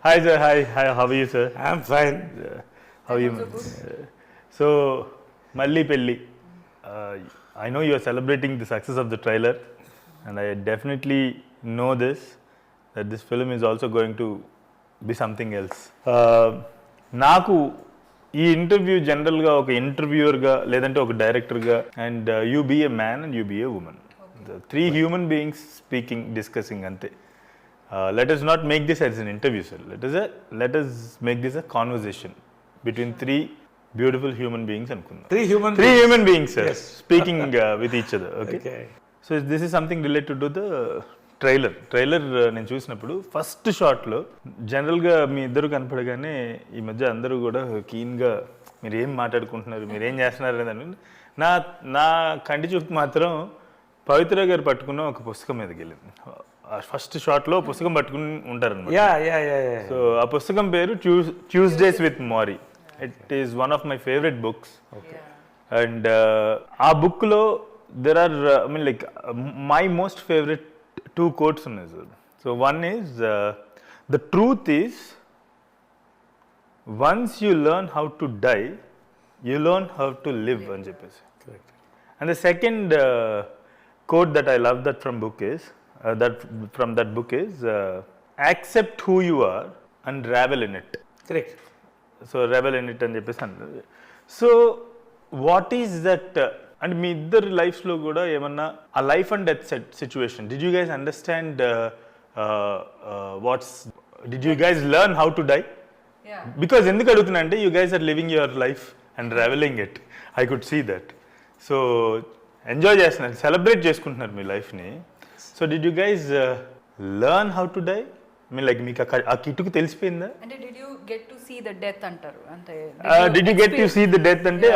Hi sir, hi, how are you sir? I'm fine. How are you? So, Malli Pelli, I know you are celebrating the success of the trailer, and I definitely know this, that this film is also going to be something else. నాకు ఈ interview జనరల్గా ఒక ఇంటర్వ్యూవర్గా లేదంటే ఒక డైరెక్టర్గా and you be a man and you be a woman three human beings speaking discussing అంతే. Let us not make this as an interview, sir. Let us make this a conversation between three beautiful human beings. Three human beings, sir. Yes. Speaking with each other. Okay. So this is something related to the trailer నేను చూసినప్పుడు first షాట్లో జనరల్గా మీ ఇద్దరు కనపడగానే ఈ మధ్య అందరూ కూడా కీన్గా మీరు ఏం మాట్లాడుకుంటున్నారు, మీరు ఏం చేస్తున్నారు అని నా కంటి చూపు మాత్రం పవిత్ర గారు పట్టుకున్న ఒక పుస్తకం మీదకి వెళ్ళింది. ఫస్ట్ షాట్లో పుస్తకం పట్టుకుని ఉంటారన్నమాట. సో ఆ పుస్తకం పేరు Tuesdays with Morrie. It is one of my favourite books. And ఆ బుక్లో there are my most favourite two quotes ఉన్నాయి సార్. So one is the truth is once you learn how to die you learn how to live అని చెప్పేసి. And the second quote that I love that from that book is accept who you are and revel in it. Correct. So revel in it అని చెప్పేసి అన్నారు. So what is that and మీ ఇద్దరు లైఫ్స్లో కూడా ఏమన్నా ఆ life and death situation did you guys understand did you guys learn how to die? Because ఎందుకు అడుగుతున్నా అంటే you guys are living your life and reveling it. I could see that. So enjoy చేస్తున్నారు, celebrate చేసుకుంటున్నారు మీ లైఫ్ని. So did you guys learn how to die? Like మీకు ఆ కిటుకు తెలిసిపోయిందా? అంటే did you get to see the death అంటారు అంటే did you get to see the death అంటే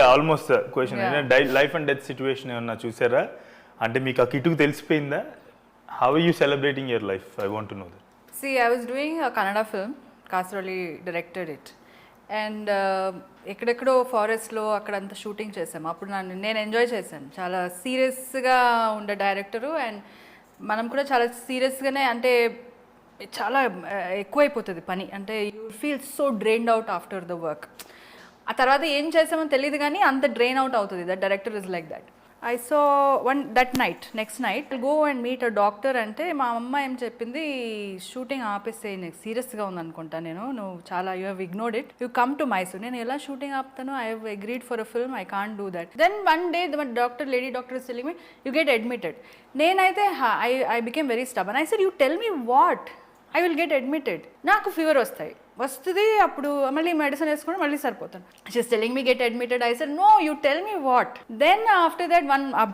almost question. Life and death situation ఏమన్నా చూసారా అంటే మీకు ఆ కిటుకు తెలిసిపోయిందా? How are you celebrating your life? I want to know that. See, I was doing a Kannada film. Kasaroli directed it. And ఎక్కడెక్కడో ఫారెస్ట్లో అక్కడంతా షూటింగ్ చేసాము. అప్పుడు నేను ఎంజాయ్ చేశాను. చాలా సీరియస్గా ఉండే డైరెక్టరు అండ్ మనం కూడా చాలా సీరియస్గానే, అంటే చాలా ఎక్కువైపోతుంది పని. అంటే you feel so drained out after the work. ఆ తర్వాత ఏం చేసామో తెలియదు కానీ అంత డ్రైన్ అవుట్ అవుతుంది. That director is like that. I so next night go and meet a doctor అంటే మా అమ్మ ఏం చెప్పింది, షూటింగ్ ఆపేస్తే నీకు సీరియస్గా ఉందనుకుంటా, నువ్వు చాలా you have ignored it, you come to Mysore. నేను ఎలా షూటింగ్ ఆపుతాను? I have agreed for a film, I can't do that. Then one day lady doctor is telling me you get admitted. నేనైతే I became very stubborn. I said you tell me what, I will get admitted. నాకు fever వస్తుంది, అప్పుడు మళ్ళీ medicine వేసుకుని మళ్ళీ సరిపోతాను. She's telling me get admitted. I said no, you tell me what. Then after that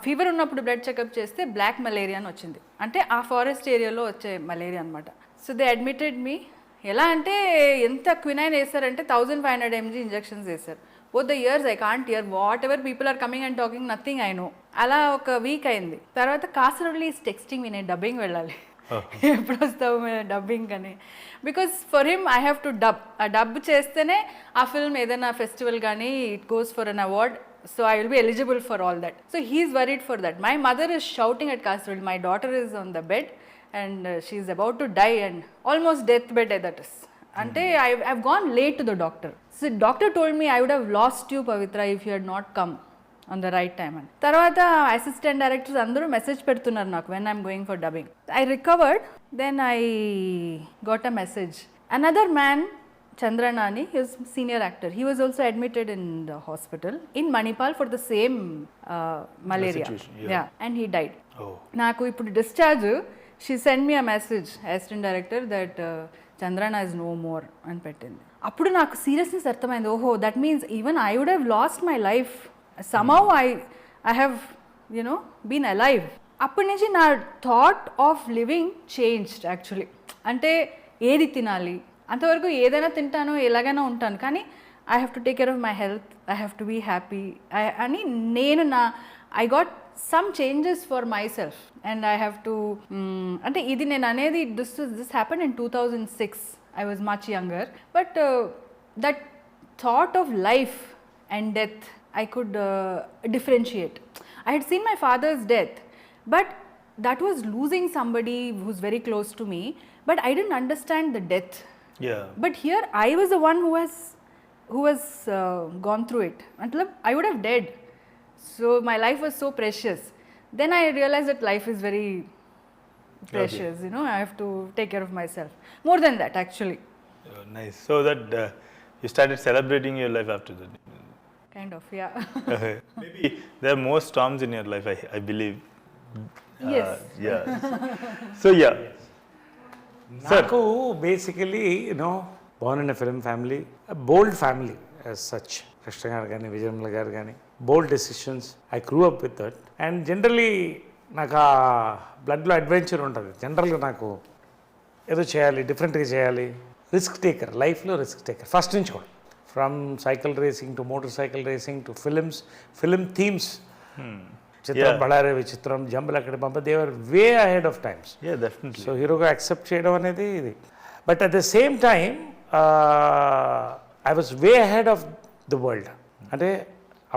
fever ఉన్నప్పుడు blood checkup చేస్తే black malaria అని వచ్చింది. అంటే ఆ ఫారెస్ట్ ఏరియాలో వచ్చే మలేరియా అనమాట. So they admitted me. ఎలా అంటే ఎంత క్వినైన్ వేస్తారంటే 1500 mg ఇంజెక్షన్స్ వేస్తారు. Both the years I can't hear whatever people are coming and talking, nothing I know. అలా ఒక వీక్ అయింది. తర్వాత కాసరవల్లి ఈస్ టెక్స్టింగ్ మీ, నేను డబ్బింగ్ వెళ్ళాలి, ఎప్పుడు వస్తావు డబ్బింగ్ అని. Because for him I have to dub చేస్తేనే ఆ ఫిల్మ్ ఏదైనా ఫెస్టివల్ కానీ it goes for an award. So I will be eligible for all that. So he is worried for that. My mother is shouting at Kasaravalli, my daughter is on the bed and she is about to die and almost death bed that is. అంటే I have gone late to the doctor. So doctor told me I would have lost you Pavitra if you had not come on the right time అని. తర్వాత assistant directors అందరూ message పెడుతున్నారు నాకు when I'm going for dubbing. I recovered. Then I got a message. Another man, Chandrana ani, he was senior actor. He was also admitted in the hospital in Manipal for the same malaria. Yeah, and he died. Naku ippudu discharge, she sent me a message, assistant director, that Chandrana is no more అని పెట్టింది. అప్పుడు నాకు seriousness అర్థమైంది. ఓహో, that means even I would have lost my life, somehow I have been alive. అప్పటి నుంచి నా thought of living changed actually. అంటే ఏది తినాలి, అంతవరకు ఏదైనా తింటాను, ఎలాగైనా ఉంటాను, కానీ I have to take care of my health, I have to be happy అని నేను I got some changes for myself and I have to అంటే ఇది నేను అనేది this happen in 2006. I was much younger, but that thought of life and death I could differentiate. I had seen my father's death, but that was losing somebody who's very close to me, but I didn't understand the death Yeah. But here I was the one who was gone through it. Matlab, I would have dead. So my life was so precious. Then I realized that life is very precious. You know, I have to take care of myself. More than that, actually. Oh, nice. So that you started celebrating your life after that. Kind of, yeah. Maybe there are more storms in your life, I believe. Yes. Yeah. So yeah. నాకు basically you know Born in a film family bold family as such Krishna గారు కానీ విజయమ్ల గారు కానీ బోల్డ్ decisions I grew up with that and generally నాకు ఆ బ్లడ్లో adventure ఉంటుంది జనరల్గా నాకు ఏదో చేయాలి డిఫరెంట్గా చేయాలి రిస్క్ టేకర్ లైఫ్లో రిస్క్ టేకర్ ఫస్ట్ నుంచి కూడా from cycle racing to motor cycle racing to film themes Chitram Bhalare Vichitram జంబులు అక్కడ పంప they were way ahead of times Yeah, definitely. So హీరోగా యాక్సెప్ట్ చేయడం అనేది ఇది but at the same time I was way ahead of the world అంటే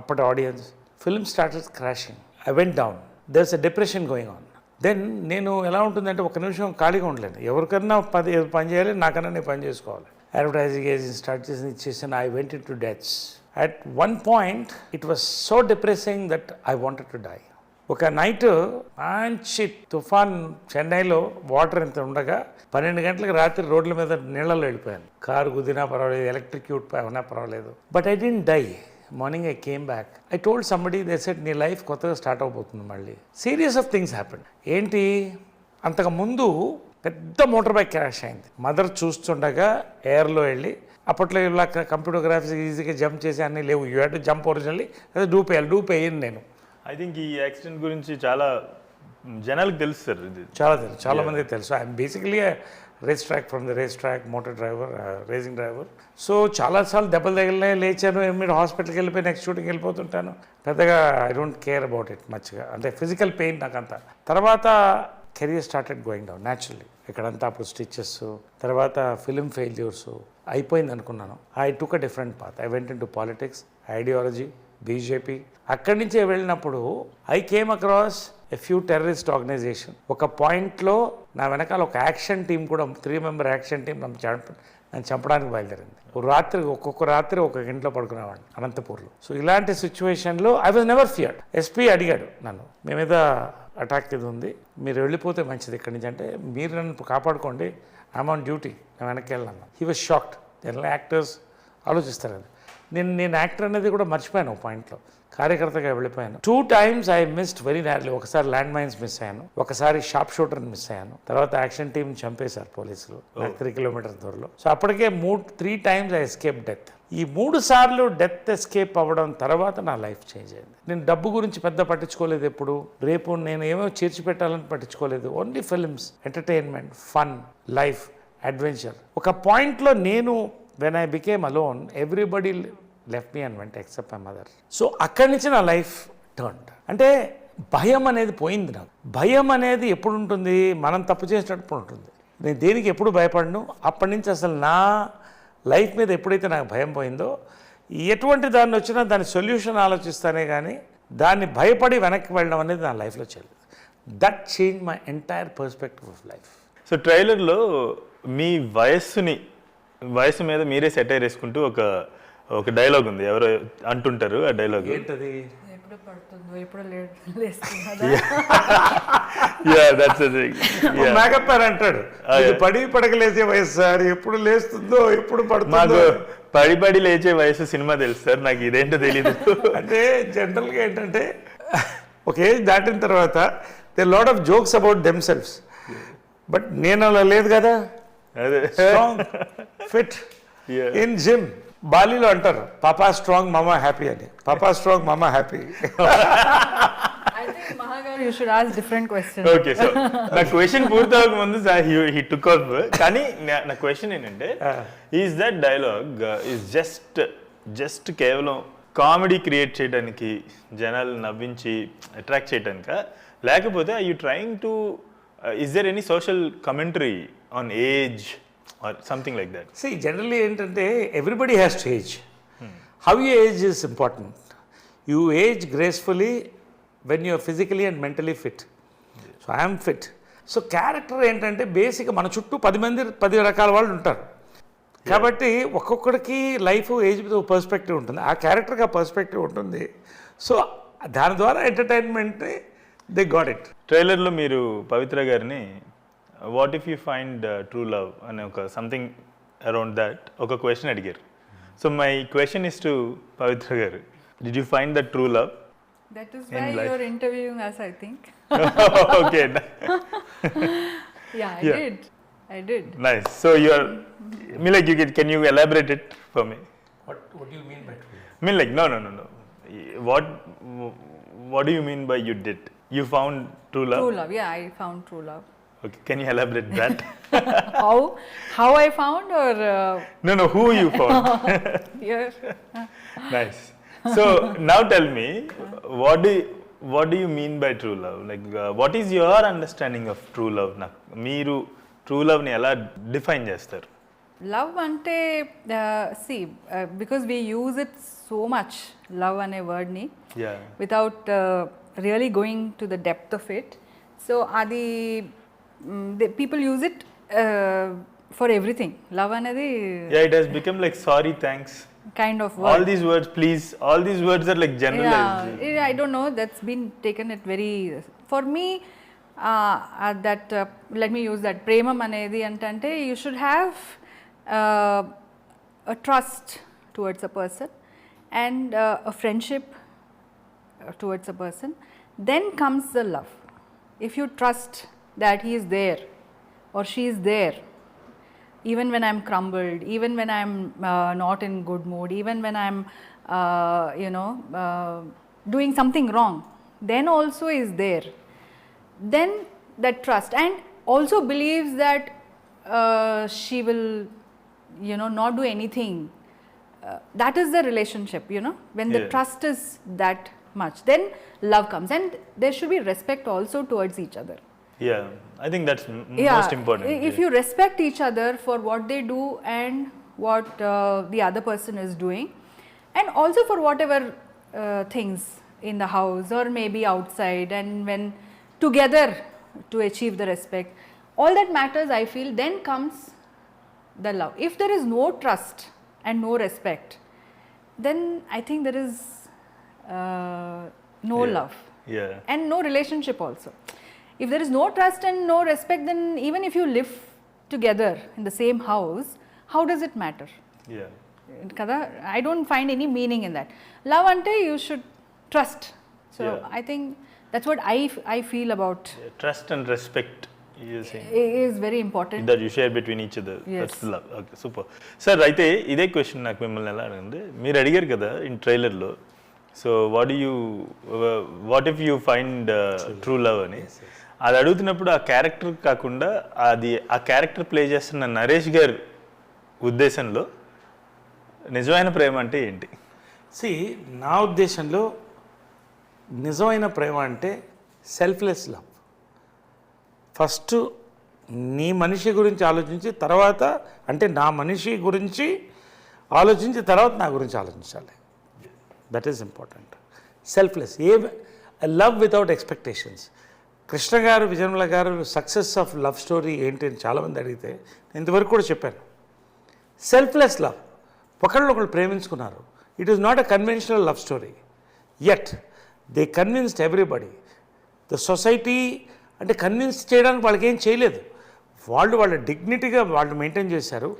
అప్పటి audience film started crashing I went down there's a depression going on then నేను ఎలా ఉంటుందంటే ఒక నిమిషం ఖాళీగా ఉండలేను ఎవరికన్నా పని చేయాలి నాకన్నా నేను పని చేసుకోవాలి అడ్వర్టైజింగ్ ఏజెన్సీ స్టార్ట్ చేసాను I went into deaths at one point it was so depressing that I wanted to die ఒక నైట్ మంచి తుఫాన్ చెన్నైలో వాటర్ ఎంత ఉండగా 12 గంటలకు రాత్రి రోడ్ల మీద నీళ్ళలో వెళ్ళిపోయాను కారు గుద్దినా పర్వాలేదు ఎలక్ట్రిక్యూట్ అయినా పర్వాలేదు but I didn't die morning I came back I told somebody they said నీ లైఫ్ కొత్తగా స్టార్ట్ అవబోతుంది మళ్ళీ సీరియస్ ఆఫ్ థింగ్స్ హ్యాపెన్ ఏంటి అంతకుముందు పెద్ద మోటార్ బైక్ క్రాష్ అయింది మదర్ చూస్తుండగా ఎయిర్లో వెళ్ళి అప్పట్లో ఇలా కంప్యూటర్ గ్రాఫిక్స్ ఈజీగా జంప్ చేసి అన్నీ లేవు you had to jump originally అదే డూప్ అయ్యాను నేను ఐ థింక్ ఈ యాక్సిడెంట్ గురించి చాలా జనాలకు తెలుసు సార్ ఇది. చాలా తెలుసు చాలా మందికి తెలుసు I'm basically race track from the race track motor driver racing driver so చాలాసార్లు దెబ్బలు తగిలినాయి లేచాను మీరు హాస్పిటల్కి వెళ్ళిపోయి నెక్స్ట్ షూటింగ్కి వెళ్ళిపోతుంటాను పెద్దగా I don't care about it మచ్గా అంటే ఫిజికల్ పెయిన్ నాకంతా తర్వాత career started going down naturally ఇక్కడంతా అప్పుడు స్టిచెస్ తర్వాత ఫిలిం ఫెయిల్యూర్స్ అయిపోయింది అనుకున్నాను I took a different path I went into politics ideology BJP అక్కడి నుంచే వెళ్ళినప్పుడు I came across a few terrorist organization ఒక పాయింట్లో నా వెనకాల ఒక యాక్షన్ టీం కూడా 3 మెంబర్ యాక్షన్ టీం నన్ను చంపడానికి బయలుదేరింది ఒక్కొక్క రాత్రి ఒక ఇంట్లో పడుకునేవాడిని అనంతపూర్లో సో ఇలాంటి సిచ్యువేషన్లో I was never feared SP అడిగాడు నన్ను మీ మీద అటాక్ ఇది ఉంది మీరు వెళ్ళిపోతే మంచిది ఇక్కడి నుంచి అంటే మీరు నన్ను కాపాడుకోండి ఐఎమ్ ఆన్ డ్యూటీ నేను వెనక్కి వెళ్ళాను he was shocked general actors ఆలోచిస్తారు అది నేను యాక్టర్ అనేది కూడా మర్చిపోయాను ఒక పాయింట్లో కార్యకర్తగా వెళ్ళిపోయాను 2 times ఐ మిస్డ్ వెరీ నేర్లీ ఒకసారి ల్యాండ్ మైన్స్ మిస్ అయ్యాను ఒకసారి షార్ప్ షూటర్ని మిస్ అయ్యాను తర్వాత యాక్షన్ టీం చంపేశారు పోలీసులు 3 కిలోమీటర్ దూరంలో సో అప్పటికే 3 times ఐ ఎస్కేప్ డెత్ ఈ 3 సార్లు డెత్ ఎస్కేప్ అవ్వడం తర్వాత నా లైఫ్ చేంజ్ అయింది నేను డబ్బు గురించి పెద్ద పట్టించుకోలేదు ఎప్పుడు రేపు నేను ఏమో చేర్చిపెట్టాలని పట్టించుకోలేదు only films entertainment fun life adventure ఒక పాయింట్లో నేను when I became alone everybody left me and వెంట ఎక్సెప్ట్ మై మదర్ సో అక్కడి నుంచి నా లైఫ్ టర్న్ అంటే భయం అనేది పోయింది నాకు భయం అనేది ఎప్పుడు ఉంటుంది మనం తప్పు చేసినప్పుడు ఉంటుంది నేను దేనికి ఎప్పుడు భయపడను అప్పటి నుంచి అసలు నా లైఫ్ మీద ఎప్పుడైతే నాకు భయం పోయిందో ఎటువంటి దాన్ని వచ్చినా దాని సొల్యూషన్ ఆలోచిస్తానే కానీ దాన్ని భయపడి వెనక్కి వెళ్ళడం అనేది నా లైఫ్లో చేయలేదు that change my entire perspective of life so ట్రైలర్లో మీ వయసు మీద మీరే సెటైర్ వేసుకుంటూ ఒక డైలాగ్ ఉంది ఎవరో అంటుంటారు ఆ డైలాగ్ ఏంటది ఎప్పుడు పడుతుందో ఎప్పుడు లేస్తుందో మేకప్ అని అంటాడు ఇది పడి పడకలేసే వయసు సార్ ఎప్పుడు లేస్తుందో ఎప్పుడు మాకు పడుతుందో పడి లేచే వయసు సినిమా తెలుసు సార్ నాకు ఇదేంటో తెలీదు అంటే జనరల్గా ఏంటంటే ఒక ఏజ్ దాటిన తర్వాత they lot of jokes about themselves but నేను అలా లేదు కదా అదే స్ట్రాంగ్ ఫిట్ ఇన్ జిమ్ బాలీలో అంటారు పాపా స్ట్రాంగ్ మామా హ్యాపీ అని papa strong mama happy I think Mahagaru, you should ask different questions. Okay so నా క్వశ్చన్ పూర్తవక ముందు హీ టుక్ ఆఫ్ కానీ నా క్వశ్చన్ ఏంటంటే is that dialogue is just కేవలం కామెడీ క్రియేట్ చేయడానికి జనాలు నవ్వించి అట్రాక్ట్ చేయడానిక లేకపోతే I you trying to is there any social commentary on age or something like that See, generally ఏంటంటే everybody has to age how you age is important you age gracefully when you're physically and mentally fit so I'm fit so character ఏంటంటే బేసిక్గా మన చుట్టూ 10 రకాల వాళ్ళు ఉంటారు కాబట్టి ఒక్కొక్కడికి లైఫ్ ఏజ్ మీద పర్స్పెక్టివ్ ఉంటుంది, ఆ క్యారెక్టర్కి ఆ పర్స్పెక్టివ్ ఉంటుంది. సో దాని ద్వారా ఎంటర్టైన్మెంట్ దే గాట్ ఇట్. ట్రైలర్లో మీరు పవిత్ర గారిని what if you find true love అనే ఒక సంథింగ్ అరౌండ్ దాట్ ఒక క్వశ్చన్ అడిగారు. So my question is to Pavitra garu, did you find the true love? That is In why life. you're interviewing us, I think. Okay. Yeah, I did. Nice. So you are, I mean, like, can you elaborate it for me? What do you mean by true? I mean, like, no. What do you mean by you did? You found true love? True love, yeah, I found true love. Okay, can you elaborate that? How I found, or No, who you found? here? Nice. So now tell me, what do you mean by true love? Like, what is your understanding of true love? మీరు true love ని ఎలా define చేస్తారు? Love ante, see, because we use it so much, love ane word ni, Yeah. without really going to the depth of it. So adi the people use it for everything. Love anedi Yeah, it has become like sorry, thanks. kind of word. All these words, please, all these words are like generalized. Yeah, I don't know, that's been taken it very, for me, that let me use that premam anedi antante, you should have a trust towards a person and a friendship towards a person. Then comes the love. If you trust that he is there or she is there, even when I'm crumbled, even when I'm not in good mood, even when I'm doing something wrong, then also is there. Then that trust, and also believes that she will not do anything. That is the relationship, when the Yeah. trust is that much, then love comes, and there should be respect also towards each other. Yeah, I think that's most important. If you respect each other for what they do and what the other person is doing, and also for whatever things in the house or maybe outside, and when together to achieve the respect, all that matters, I feel, then comes the love. If there is no trust and no respect, then I think there is no Yeah. love Yeah. and no relationship also. If there is no trust and no respect, then even if you live together in the same house, how does it matter? Yeah. Kada, I don't find any meaning in that. Love ante, you should trust. So Yeah. I think that's what I feel about. Yeah, trust and respect, you're saying. Is very important. That you share between each other. Yes. That's love. Okay, super. Sir అయితే ఇదే question నాకు మిమ్మల్ని ఎలా అడిగింది, మీరు అడిగారు కదా in ట్రైలర్లో, so what if you find true love అని. అది అడుగుతున్నప్పుడు ఆ క్యారెక్టర్ కాకుండా ఆ క్యారెక్టర్ ప్లే చేస్తున్న నరేష్ గారి ఉద్దేశంలో నిజమైన ప్రేమ అంటే ఏంటి? నా ఉద్దేశంలో నిజమైన ప్రేమ అంటే సెల్ఫ్లెస్ లవ్. ఫస్ట్ నీ మనిషి గురించి ఆలోచించి తర్వాత, అంటే నా మనిషి గురించి ఆలోచించి తర్వాత నా గురించి ఆలోచించాలి. That is important. Selfless, love without expectations. Krishna గారు, విజయనిర్మల గారు సక్సెస్ ఆఫ్ లవ్ స్టోరీ ఏంటి అని చాలామంది అడిగితే నేను ఇంతవరకు కూడా చెప్పాను, సెల్ఫ్లెస్ లవ్. ఒకళ్ళు ప్రేమించుకున్నారు. It is not a conventional love story, yet they convinced everybody. The society అంటే కన్విన్స్ చేయడానికి వాళ్ళకి ఏం చేయలేదు, వాళ్ళ డిగ్నిటీగా వాళ్ళు మెయింటైన్ చేశారు.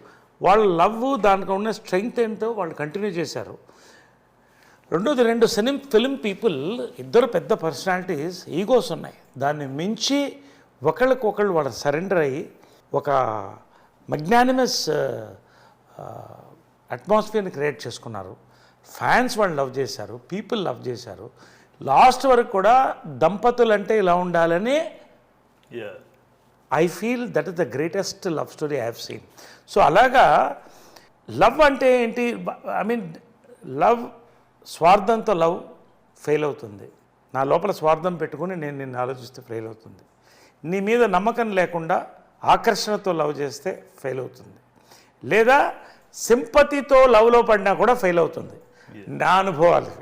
వాళ్ళ లవ్, దానికి ఉన్న స్ట్రెంగ్త్ ఏంటో వాళ్ళు కంటిన్యూ చేశారు. రెండోది, ఫిలిం పీపుల్ ఇద్దరు పెద్ద పర్సనాలిటీస్, ఈగోస్ ఉన్నాయి. దాన్ని మించి ఒకళ్ళకొకళ్ళు వాళ్ళు సరెండర్ అయ్యి ఒక మగ్నానిమస్ అట్మాస్ఫియర్ని క్రియేట్ చేసుకున్నారు. ఫ్యాన్స్ వాళ్ళు లవ్ చేశారు, పీపుల్ లవ్ చేశారు. లాస్ట్ వరకు కూడా దంపతులు అంటే ఇలా ఉండాలని I feel that is the greatest love story I have seen. So అలాగా లవ్ అంటే ఏంటి? ఐ మీన్ లవ్, స్వార్థంతో లవ్ ఫెయిల్ అవుతుంది. నా లోపల స్వార్థం పెట్టుకుని నేను నిన్ను ఆలోచిస్తే ఫెయిల్ అవుతుంది. నీ మీద నమ్మకం లేకుండా ఆకర్షణతో లవ్ చేస్తే ఫెయిల్ అవుతుంది. లేదా సింపతితో లవ్లో పడినా కూడా ఫెయిల్ అవుతుంది. నా అనుభవాలు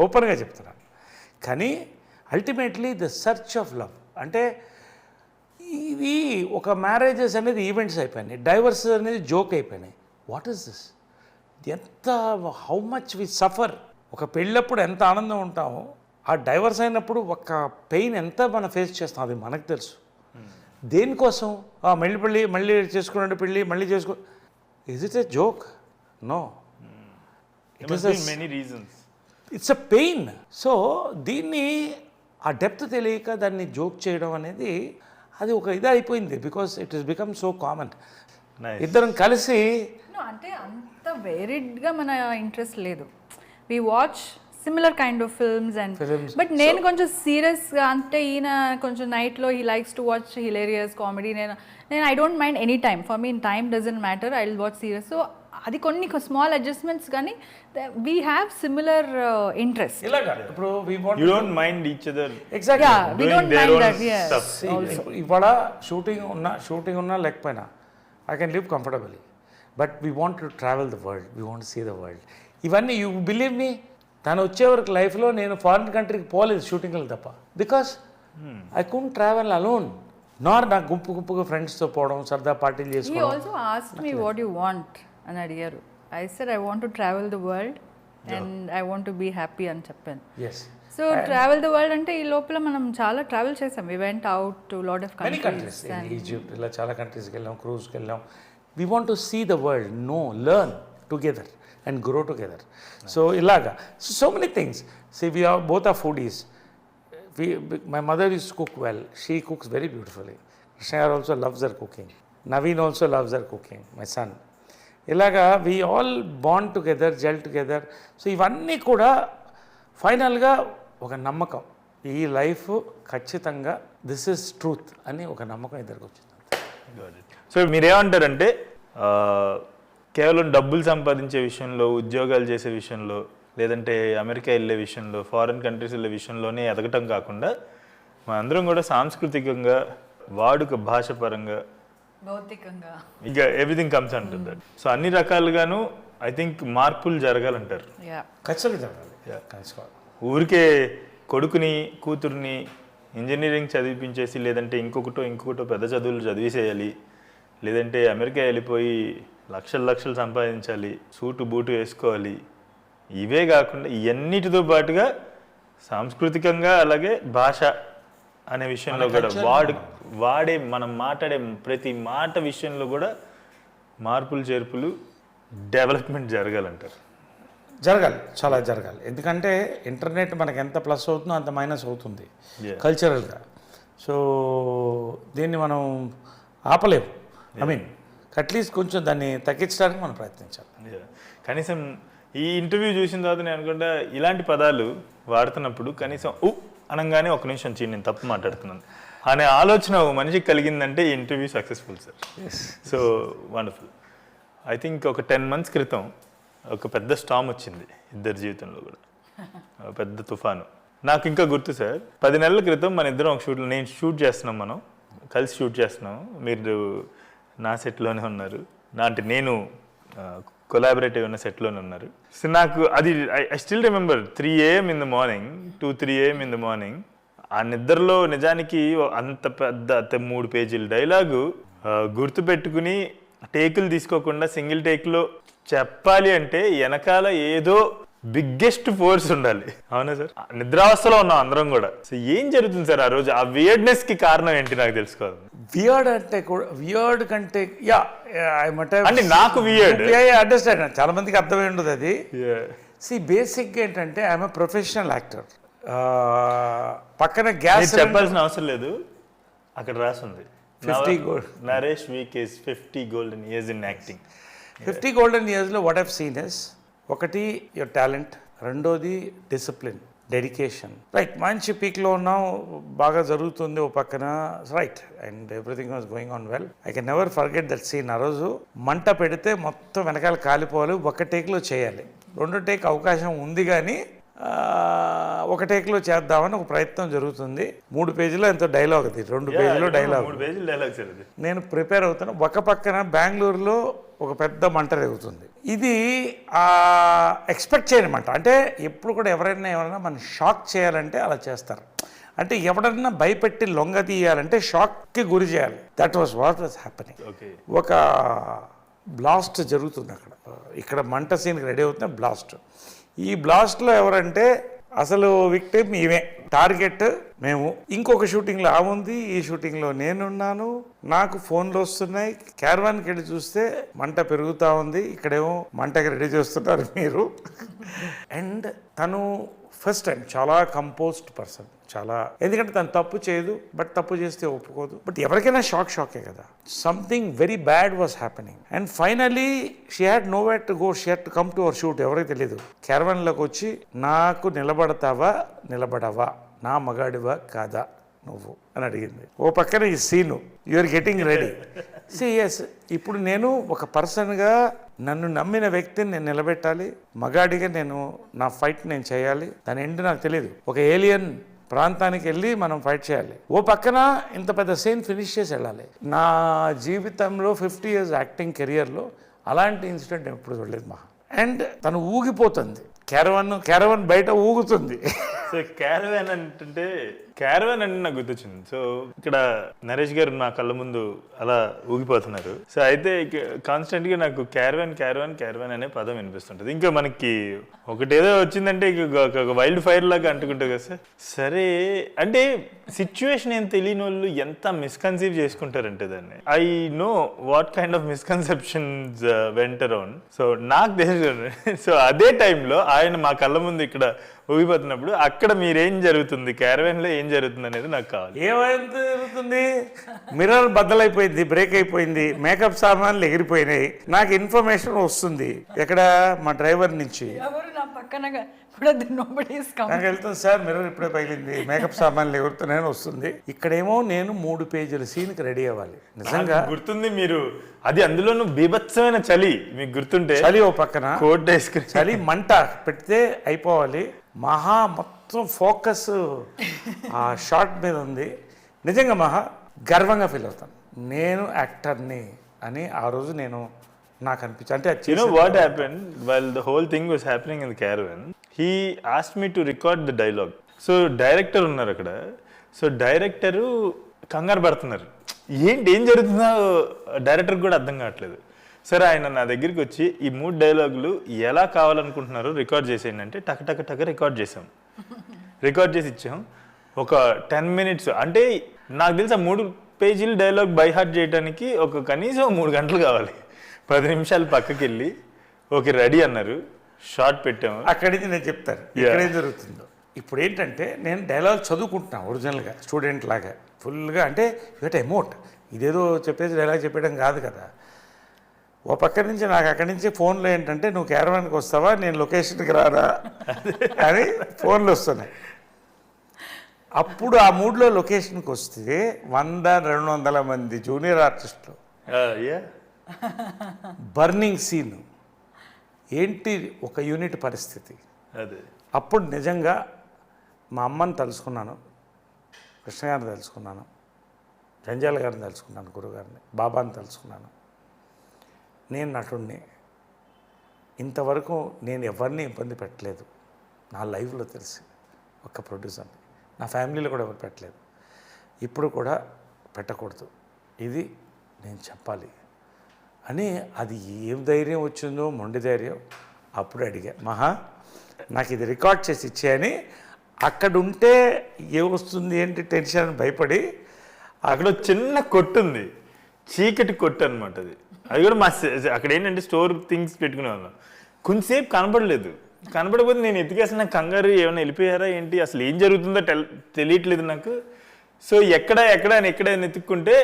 ఓపెన్గా చెప్తున్నాను. కానీ ultimately the search of love అంటే ఇది ఒక మ్యారేజెస్ అనేది ఈవెంట్స్ అయిపోయినాయి, డైవర్స్ అనేది జోక్ అయిపోయినాయి. వాట్ ఈస్ దిస్, ఎంత హౌ మచ్ వి సఫర్. ఒక పెళ్ళప్పుడు ఎంత ఆనందం ఉంటామో ఆ డైవర్స్ అయినప్పుడు ఒక పెయిన్ ఎంత మనం ఫేస్ చేస్తాం అది మనకు తెలుసు. దేనికోసం మళ్ళీ చేసుకున్నాడు పెళ్ళి మళ్ళీ చేసుకో, is it a joke? No, many reasons. It's a pain. So దీన్ని ఆ డెప్త్ తెలియక దాన్ని జోక్ చేయడం అనేది అది ఒక ఇది అయిపోయింది. Because it is become so common. ఇద్దరం కలిసి అంటే అంత వేరిడ్గా మన ఇంట్రెస్ట్ లేదు. We watch similar kind of films and but నేను కొంచెం సీరియస్గా, అంటే ఈయన కొంచెం నైట్లో he likes to watch hilarious comedy. నేను I don't mind any time, for me time doesn't matter, I will watch serious. So అది కొన్ని స్మాల్ అడ్జస్ట్మెంట్స్, కానీ వీ హ్యావ్ సిమిలర్ ఇంట్రెస్ట్. ఇప్పుడు You don't mind each other. Exactly Yeah, we doing don't their mind own that, yes. stuff. ఇవాళ shooting ఉన్నా లేకపోయినా I can live comfortably, but we want to travel the world, we want see the world. ఇవన్నీ you believe me, తను వచ్చే వరకు లైఫ్లో నేను foreign కంట్రీకి పోలేదు షూటింగ్లు తప్ప. Because I could travel alone, నార్ నా గుంపుగా ఫ్రెండ్స్తో పోవడం, సరదా పార్టీలు He చేసుకోవడం. also asked me what you want అని అడిగారు. I said I want to travel the world and I want to be happy అని చెప్పాను. Yes, so travel the world అంటే ఈ లోపల మనం చాలా ట్రావెల్ చేసాం. We went out to lot of many countries, Egypt ఇలా చాలా కంట్రీస్కి వెళ్ళాం, క్రూజ్కి వెళ్ళాం. We want to see the world, learn together and grow together. So ఇలాగా so many things. See we are both are foodies. My mother used to cook well, she cooks very beautifully. Krishna garu also loves her cooking, Naveen also loves her cooking, my son. ఇలాగా we all bond together, gel together. So ఇవన్నీ కూడా ఫైనల్గా ఒక నమ్మకం, ఈ life ఖచ్చితంగా this is truth అని ఒక నమ్మకం ఇద్దరికి వచ్చింది. సో మీరేమంటారంటే కేవలం డబ్బులు సంపాదించే విషయంలో, ఉద్యోగాలు చేసే విషయంలో, లేదంటే అమెరికా వెళ్ళే విషయంలో, ఫారిన్ కంట్రీస్ వెళ్ళే విషయంలోనే ఎదగటం కాకుండా మనందరం కూడా సాంస్కృతికంగా, వాడుక భాష పరంగా, భౌతికంగా, ఇక ఎవ్రీథింగ్ కమ్స్ అంటుంది దట్. సో అన్ని రకాలుగాను ఐ థింక్ మార్పులు జరగాలంటారు. ఖచ్చితంగా జరగాలి, కలుసుకోవాలి. ఊరికే కొడుకుని కూతుర్ని ఇంజనీరింగ్ చదివించేసి, లేదంటే ఇంకొకటో పెద్ద చదువులు చదివేసేయాలి, లేదంటే అమెరికా వెళ్ళిపోయి లక్షలు సంపాదించాలి, సూటు బూటు వేసుకోవాలి. ఇవే కాకుండా ఇవన్నిటితో పాటుగా సాంస్కృతికంగా, అలాగే భాష అనే విషయంలో కూడా మనం మాట్లాడే ప్రతి మాట విషయంలో కూడా మార్పులు చేర్పులు, డెవలప్మెంట్ జరగాలంటారు. జరగాలి, చాలా జరగాలి. ఎందుకంటే ఇంటర్నెట్ మనకి ఎంత ప్లస్ అవుతుందో అంత మైనస్ అవుతుంది కల్చరల్గా. సో దీన్ని మనం ఆపలేము. ఐ మీన్ అట్లీస్ట్ కొంచెం దాన్ని తగ్గించడానికి మనం ప్రయత్నించాలి. కనీసం ఈ ఇంటర్వ్యూ చూసిన తర్వాత నేను అనుకుంటా ఇలాంటి పదాలు వాడుతున్నప్పుడు కనీసం అనగానే ఒక నిమిషం నేను తప్పు మాట్లాడుతున్నాను అనే ఆలోచన మనిషికి కలిగిందంటే ఈ interview successful sir. So wonderful. I think ఒక 10 months క్రితం ఒక పెద్ద స్టామ్ వచ్చింది ఇద్దరి జీవితంలో కూడా, పెద్ద తుఫాను. నాకు ఇంకా గుర్తు సార్, 10 నెలల క్రితం మన ఇద్దరం ఒక నేను షూట్ చేస్తున్నాం, మనం కలిసి షూట్ చేస్తున్నాం. మీరు నా సెట్లోనే ఉన్నారు, అంటే నేను కొలాబరేటివ్ ఉన్న సెట్లోనే ఉన్నారు. సో నాకు అది I still remember 3 AM in the morning, 2-3 AM in the morning. ఆ నిద్రలో నిజానికి అంత పెద్ద 3 పేజీల డైలాగు గుర్తుపెట్టుకుని టేకులు తీసుకోకుండా సింగిల్ టేక్లో చెప్పాలి అంటే వెనకాల ఏదో బిగ్గెస్ట్ ఫోర్స్ ఉండాలి. అవునా సార్? నిద్రావస్థలో ఉన్నాం అందరం కూడా. సో ఏం జరుగుతుంది సార్ ఆ రోజు? ఆ వియర్డ్నెస్ కి కారణం ఏంటి నాకు తెలుసుకోవాలి. వియర్డ్ అంటే కూడా, వియర్డ్ కంటే అంటే నాకు వియర్డ్ అండర్స్టాండ్, చాలా మందికి అర్థమై ఉండదు అది. బేసిక్గా ఏంటంటే ఐఎమ్ ప్రొఫెషనల్ యాక్టర్. పక్కన గ్యాస్ చెప్పాల్సిన అవసరం లేదు, అక్కడ రాసింది 50 gold. Naresh week is 50 golden years in acting. 50 golden yearsలో వాట్ ఐవ్ సీన్ ఇస్, ఒకటి యువర్ టాలెంట్, రెండోది డిసిప్లిన్, డెడికేషన్. రైట్, మంచి పీక్లో ఉన్నాం, బాగా జరుగుతుంది ఓ పక్కన, right, and everything was going on well. I can never forget that scene. ఆ రోజు మంట పెడితే మొత్తం వెనకాల కాలిపోవాలి, ఒక టేక్లో చేయాలి. 2వ టేక్ అవకాశం ఉంది కానీ ఒక టేక్లో చేద్దామని ఒక ప్రయత్నం జరుగుతుంది. 3 పేజీలో ఎంతో డైలాగ్, అది 2 పేజీలో డైలాగ్. నేను ప్రిపేర్ అవుతాను. ఒక పక్కన బెంగళూరులో ఒక పెద్ద మంట రేగుతుంది. ఇది ఎక్స్పెక్ట్ చేయనమాట. అంటే ఎప్పుడు కూడా ఎవరైనా మనం షాక్ చేయాలంటే అలా చేస్తారు. అంటే ఎవడన్నా భయపెట్టి లొంగ తీయాలంటే షాక్కి గురి చేయాలి. That was what was happening. ఒక బ్లాస్ట్ జరుగుతుంది అక్కడ. ఇక్కడ మంట సీన్కి రెడీ అవుతున్న బ్లాస్ట్. ఈ బ్లాస్ట్లో ఎవరంటే అసలు విక్టిమ్ ఈమె, టార్గెట్ మేము. ఇంకొక షూటింగ్లో ఆమె ఉంది, ఈ షూటింగ్లో నేనున్నాను. నాకు ఫోన్లు వస్తున్నాయి. క్యారవాన్కి వెళ్ళి చూస్తే మంట పెరుగుతూ ఉంది, ఇక్కడేమో మంటకి రెడీ చేస్తున్నారు మీరు. అండ్ తను ఫస్ట్ టైం చాలా కంపోజ్డ్ పర్సన్, చాలా, ఎందుకంటే తను తప్పు చేయదు, బట్ తప్పు చేస్తే ఒప్పుకోదు. బట్ ఎవరికైనా షాకే కదా. Something very bad was happening and finally she had know where to go, she had to come to our shoot. ఎవరికి తెలియదు. క్యారవాన్లోకి వచ్చి నాకు నిలబడవా, నా మగాడివా కాదా నువ్వు అని అడిగింది. ఓ పక్కన ఈ scene, you're getting ready. Yes, ఇప్పుడు నేను ఒక పర్సన్గా నన్ను నమ్మిన వ్యక్తిని నేను నిలబెట్టాలి, మగాడిగా నేను నా ఫైట్ నేను చేయాలి. దాని ఎండ్ నాకు తెలియదు. ఒక ఏలియన్ ప్రాంతానికి వెళ్ళి మనం ఫైట్ చేయాలి. ఓ పక్కన ఇంత పెద్ద సీన్ ఫినిష్ చేసి వెళ్ళాలి. నా జీవితంలో 50 years యాక్టింగ్ కెరియర్లో అలాంటి ఇన్సిడెంట్ ఎప్పుడు చూడలేదు మహా. అండ్ తను ఊగిపోతుంది, క్యారవాన్ బయట ఊగుతుంది. సో క్యారవాన్ అంటే నాకు గుర్తొచ్చింది. సో ఇక్కడ నరేష్ గారు నా కళ్ళ ముందు అలా ఊగిపోతున్నారు. సో అయితే కాన్స్టెంట్ గా నాకు క్యారవాన్ అనే పదం వినిపిస్తుంటది. ఇంకా మనకి ఒకటేదో వచ్చిందంటే వైల్డ్ ఫైర్ లాగా అంటుకుంటుంది కదా సార్. సరే అంటే సిచ్యువేషన్ ఏం తెలియని వాళ్ళు ఎంత మిస్కన్సీవ్ చేసుకుంటారంటే దాన్ని. I know what kind of misconceptions went around. So నాకు తెలుసు. సో అదే టైంలో ఆయన మా కళ్ళ ముందు ఇక్కడ ఊగిపోతున్నప్పుడు అక్కడ మీరేం జరుగుతుంది, క్యారవాన్ లో ఏం జరుగుతుంది అనేది నాకు కావాలి. ఏమైంది జరుగుతుంది? మిర్రర్ బద్దలైపోయింది, బ్రేక్ అయిపోయింది, మేకప్ సామాన్లు ఎగిరిపోయినాయి. నాకు ఇన్ఫర్మేషన్ వస్తుంది ఎక్కడ, మా డ్రైవర్ నుంచి. నాకు వెళ్తుంది, సార్ మిర్రర్ ఇప్పుడే పగిలింది, మేకప్ సామాన్లు ఎగురుతున్నాయని వస్తుంది. ఇక్కడేమో నేను 3 పేజీల సీన్కి రెడీ అవ్వాలి. నిజంగా గుర్తుంది మీరు అది, అందులోనూ బీభత్సమైన చలి మీకు గుర్తుంటే, చలి ఓ పక్కన, కోట్ వేసుకుని చలి మంట పెడితే అయిపోవాలి. మహా మొత్తం ఫోకస్ ఆ షాట్ మీద ఉంది. నిజంగా మహా గర్వంగా ఫీల్ అవుతాను, నేను యాక్టర్ని అని ఆ రోజు నాకు అనిపించింది. అంటే you know what happened while the whole thing was happening in the caravan, he asked me to record the dialogue. So director ఉన్నారు అక్కడ. సో డైరెక్టరు కంగారు పడుతున్నారు, ఏం జరుగుతుందో డైరెక్టర్ కూడా అర్థం కావట్లేదు. సరే ఆయన నా దగ్గరికి వచ్చి ఈ 3 డైలాగులు ఎలా కావాలనుకుంటున్నారో రికార్డ్ చేసేయండి అంటే టక రికార్డ్ చేసాం. రికార్డ్ చేసి ఇచ్చాం. ఒక 10 minutes, అంటే నాకు తెలిసి ఆ 3 పేజీలు డైలాగ్ బై హార్ట్ చేయడానికి కనీసం 3 గంటలు కావాలి. 10 నిమిషాలు పక్కకి వెళ్ళి ఓకే రెడీ అన్నారు, షార్ట్ పెట్టాము. అక్కడి నుంచి నేను చెప్తాను ఇక్కడేం జరుగుతుందో. ఇప్పుడు ఏంటంటే నేను డైలాగ్ చదువుకుంటున్నాను ఒరిజినల్గా, స్టూడెంట్ లాగా ఫుల్గా. అంటే ఇట్ ఎమోట్, ఇదేదో చెప్పేసి డైలాగ్ చెప్పడం కాదు కదా. ఓ పక్క నుంచి నాకు అక్కడి నుంచి ఫోన్లో ఏంటంటే, నువ్వు క్యారవాన్కి వస్తావా, నేను లొకేషన్కి రారా అని ఫోన్లు వస్తున్నాయి. అప్పుడు ఆ మూడ్లో లొకేషన్కి వస్తే 100-200 మంది జూనియర్ ఆర్టిస్టులు, బర్నింగ్ సీన్ ఏంటి ఒక యూనిట్ పరిస్థితి. అప్పుడు నిజంగా మా అమ్మని తలుసుకున్నాను, కృష్ణ గారిని తలుసుకున్నాను, జంజాల గారిని తలుసుకున్నాను, గురుగారిని, బాబాని తలుసుకున్నాను. నేను నటుడిని, ఇంతవరకు నేను ఎవరిని ఇబ్బంది పెట్టలేదు నా లైఫ్లో తెలిసి, ఒక్క ప్రొడ్యూసర్ని, నా ఫ్యామిలీలో కూడా ఎవరు పెట్టలేదు, ఇప్పుడు కూడా పెట్టకూడదు, ఇది నేను చెప్పాలి అని. అది ఏం ధైర్యం వచ్చిందో, మొండి ధైర్యం. అప్పుడు అడిగా, మహా నాకు ఇది రికార్డ్ చేసి ఇచ్చేయని. అక్కడ ఉంటే ఏమొస్తుంది ఏంటి టెన్షన్ అని భయపడి, అక్కడ చిన్న కొట్టు ఉంది, చీకటి కొట్టు అనమాట అది. అది కూడా అక్కడ ఏంటంటే స్టోర్ థింగ్స్ పెట్టుకునే వాళ్ళం. కొంచెంసేపు కనపడకపోతే నేను ఎత్తికేసిన కంగారు, ఏమైనా వెళ్ళిపోయారా ఏంటి, అసలు ఏం జరుగుతుందో తెలియట్లేదు నాకు. సో ఎక్కడ అని ఎత్తుక్కుంటే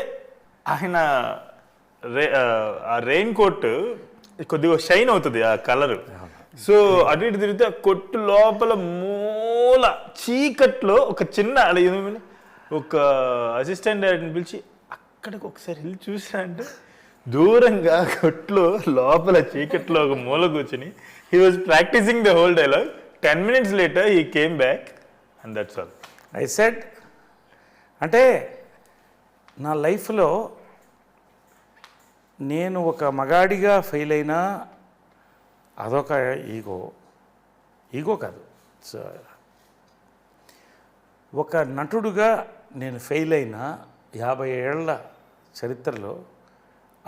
ఆయన ఆ రెయిన్ కోట్ కొద్దిగా షైన్ అవుతుంది ఆ కలరు. సో అటు ఇటు తిరిగితే ఆ కొట్టు లోపల మూల చీకట్లో ఒక చిన్న ఒక అసిస్టెంట్ డైరెక్టర్ని పిలిచి అక్కడికి ఒకసారి వెళ్ళి చూసా అంటే, దూరంగా కొట్లో లోపల చీకట్లో ఒక మూల కూర్చుని he was practicing the whole dialogue. 10 minutes later he came back and that's all. I said, అంటే నా లైఫ్లో నేను ఒక మగాడిగా ఫెయిల్ అయినా అదొక ఈగో కాదు, ఒక నటుడుగా నేను ఫెయిల్ అయిన 50 ఏళ్ల చరిత్రలో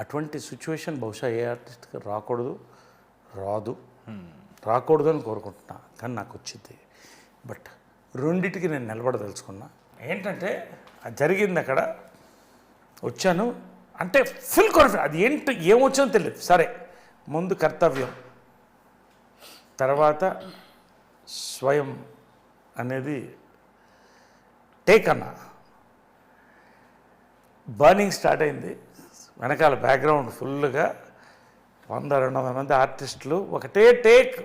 అటువంటి సిచ్యువేషన్ బహుశా ఏ ఆర్టిస్ట్కి రాదు రాకూడదు అని కోరుకుంటున్నా, కానీ నాకు వచ్చింది. బట్ రెండిటికి నేను నిలబడదలుచుకున్నా. ఏంటంటే అది జరిగింది, అక్కడ వచ్చాను అంటే ఫుల్ కాన్ఫిడెంట్. అది ఏమొచ్చిందో తెలియదు. సరే, ముందు కర్తవ్యం, తర్వాత స్వయం అనేది టేక్ అన్న. బర్నింగ్ స్టార్ట్ అయింది, వెనకాల బ్యాక్గ్రౌండ్ ఫుల్గా 100-200 మంది ఆర్టిస్టులు, ఒకటే టేక్,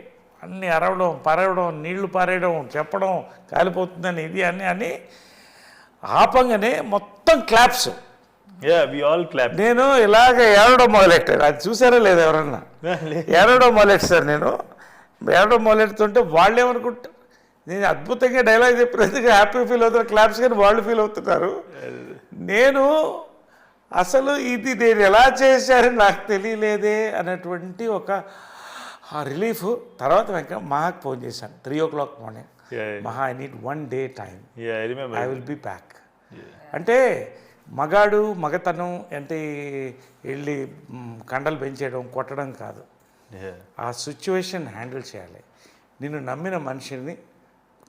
అన్నీ అరవడం, పరవడం, నీళ్లు పారేయడం, చెప్పడం కాలిపోతుందని ఇది అని ఆపంగానే మొత్తం క్లాప్స్. We all clap. నేను ఇలాగ ఏడవడం మొదలెట్టాను. అది చూసారా లేదా ఎవరన్నా? ఏడవడం మొదలెట్టారు. నేను ఏడవడం మొదలెడుతుంటే వాళ్ళు ఏమనుకుంటారు, నేను అద్భుతంగా డైలాగ్ చెప్పినందుకు హ్యాపీ ఫీల్ అవుతారు క్లాప్స్, కానీ వాళ్ళు ఫీల్ అవుతున్నారు. నేను అసలు ఇది నేను ఎలా చేశారని నాకు తెలియలేదే అన్నటువంటి ఒక రిలీఫ్. తర్వాత మహాకి ఫోన్ చేశాను 3 o'clock morning. Maha, I need 1 day time, I will be back. అంటే మగతనం అంటే వెళ్ళి కండలు పెంచేయడం, కొట్టడం కాదు, ఆ సిచ్యువేషన్ హ్యాండిల్ చేయాలి. నిన్ను నమ్మిన మనిషిని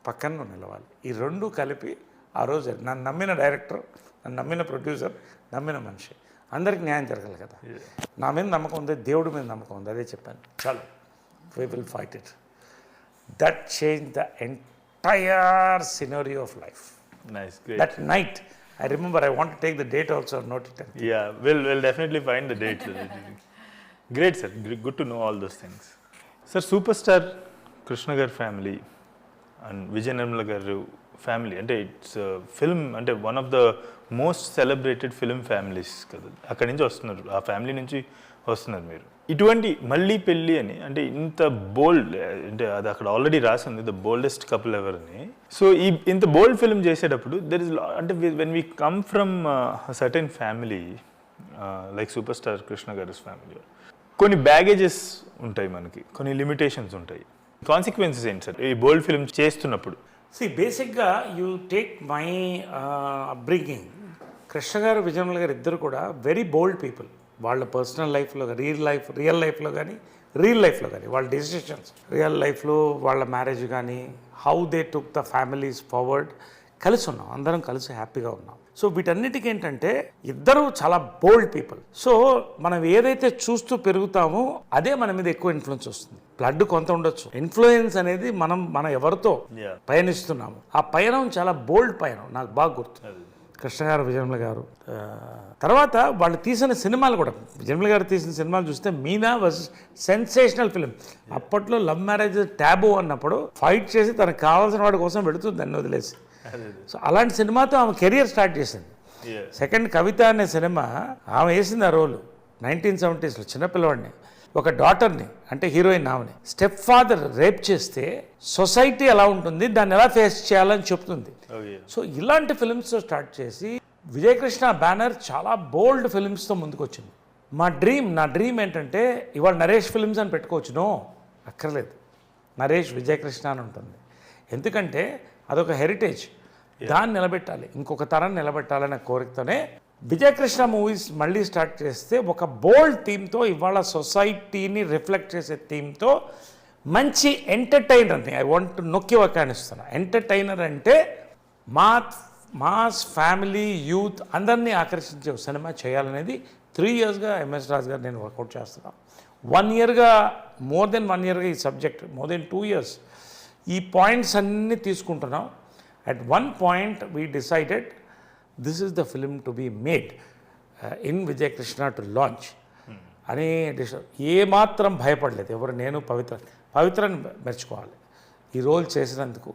పక్కన నువ్వు నిలవాలి. ఈ రెండు కలిపి ఆ రోజు నన్ను నమ్మిన డైరెక్టర్, నన్ను నమ్మిన ప్రొడ్యూసర్, నమ్మిన మనిషి, అందరికి న్యాయం జరగాలి కదా. నా మీద నమ్మకం ఉంది, దేవుడి మీద నమ్మకం ఉంది, అదే చెప్పాను. చాలు, we will fight it. That changed the entire scenario of life. Nice, great. That night, I remember, I want to take the date also, note it. Yeah, we'll definitely find the date. Great, sir. Good to know all those things. Sir, superstar Krishna Garu family and Vijay Nirmala Garu family, అంటే it's film అంటే one of the most celebrated film families కదా, అక్కడి నుంచి వస్తున్నారు, ఆ family నుంచి వస్తున్నారు మీరు. ఇటువంటి మళ్ళీ పెళ్ళి అని అంటే ఇంత బోల్డ్, అంటే అది అక్కడ ఆల్రెడీ రాసి ఉంది, ద బోల్డెస్ట్ కపుల్ ఎవర్ అని. సో ఇంత బోల్డ్ ఫిల్మ్ చేసేటప్పుడు దెర్ ఇస్ అంటే when we come from certain family like super star Krishna గారిస్ ఫ్యామిలీ, కొన్ని బ్యాగేజెస్ ఉంటాయి మనకి, కొన్ని లిమిటేషన్స్ ఉంటాయి. కాన్సిక్వెన్సెస్ ఏంటి సార్ ఈ బోల్డ్ ఫిల్మ్ చేస్తున్నప్పుడు? బేసిక్గా you take my upbringing. Krishna గారు, విజయనగర్ గారు ఇద్దరు కూడా వెరీ బోల్డ్ పీపుల్. వాళ్ళ పర్సనల్ లైఫ్లో రియల్ లైఫ్లో కానీ వాళ్ళ డెసిషన్స్, రియల్ లైఫ్లో వాళ్ళ మ్యారేజ్ కానీ, how they took the families forward, కలిసి ఉన్నాం, అందరం కలిసి హ్యాపీగా ఉన్నాం. సో వీటన్నిటికీ ఏంటంటే ఇద్దరు చాలా బోల్డ్ పీపుల్. సో మనం ఏదైతే చూస్తూ పెరుగుతామో అదే మన మీద ఎక్కువ ఇన్ఫ్లుయెన్స్ వస్తుంది. బ్లడ్ కొంత ఉండొచ్చు, ఇన్ఫ్లుయెన్స్ అనేది మనం ఎవరితో పయనిస్తున్నాము, ఆ పయనం చాలా బోల్డ్ పయనం. నాకు బాగా గుర్తు కృష్ణ గారు, విజయనగర గారు. తర్వాత వాళ్ళు తీసిన సినిమాలు కూడా, విజయనగర గారు తీసిన సినిమాలు చూస్తే మీనా వాజ్ సెన్సేషనల్ ఫిలిం. అప్పట్లో లవ్ మ్యారేజ్ ట్యాబు అన్నప్పుడు ఫైట్ చేసి తనకు కావాల్సిన వాడి కోసం పెడుతుంది దాన్ని వదిలేసి. సో అలాంటి సినిమాతో ఆమె కెరియర్ స్టార్ట్ చేసింది. సెకండ్ కవిత అనే సినిమా ఆమె వేసింది ఆ రోలు 1970s చిన్నపిల్లవాడిని, ఒక డాటర్ని అంటే హీరోయిన్ ఆమెని స్టెప్ ఫాదర్ రేప్ చేస్తే సొసైటీ ఎలా ఉంటుంది, దాన్ని ఎలా ఫేస్ చేయాలని చెప్తుంది. సో ఇలాంటి ఫిల్మ్స్తో స్టార్ట్ చేసి విజయకృష్ణ బ్యానర్ చాలా బోల్డ్ ఫిల్మ్స్తో ముందుకు వచ్చింది. నా డ్రీమ్ ఏంటంటే ఇవాళ నరేష్ ఫిల్మ్స్ అని పెట్టుకోవచ్చు. నో, అక్కర్లేదు, నరేష్ విజయకృష్ణ అని ఉంటుంది. ఎందుకంటే అదొక హెరిటేజ్, దాన్ని నిలబెట్టాలి, ఇంకొక తరం నిలబెట్టాలనే కోరికతోనే విజయకృష్ణ మూవీస్ మళ్ళీ స్టార్ట్ చేస్తే ఒక బోల్డ్ థీమ్తో, ఇవాళ సొసైటీని రిఫ్లెక్ట్ చేసే థీమ్తో మంచి ఎంటర్టైనర్ని ఐ వాంట్ టు నొక్కి వకానిస్తున్నా. ఎంటర్టైనర్ అంటే మాస్ ఫ్యామిలీ యూత్ అందరినీ ఆకర్షించే సినిమా చేయాలనేది 3 yearsగా ఎంఎస్ రాజు గారు నేను వర్కౌట్ చేస్తున్నాను. 1 yearగా, మోర్ దెన్ 1 yearగా ఈ సబ్జెక్ట్, మోర్ దెన్ 2 years ఈ పాయింట్స్ అన్నీ తీసుకుంటున్నాం. At one point we decided this is the film to be made in Vijayakrishna to launch అని ఏమాత్రం భయపడలేదు ఎవరు. నేను పవిత్రని మెచ్చుకోవాలి ఈ రోల్ చేసినందుకు,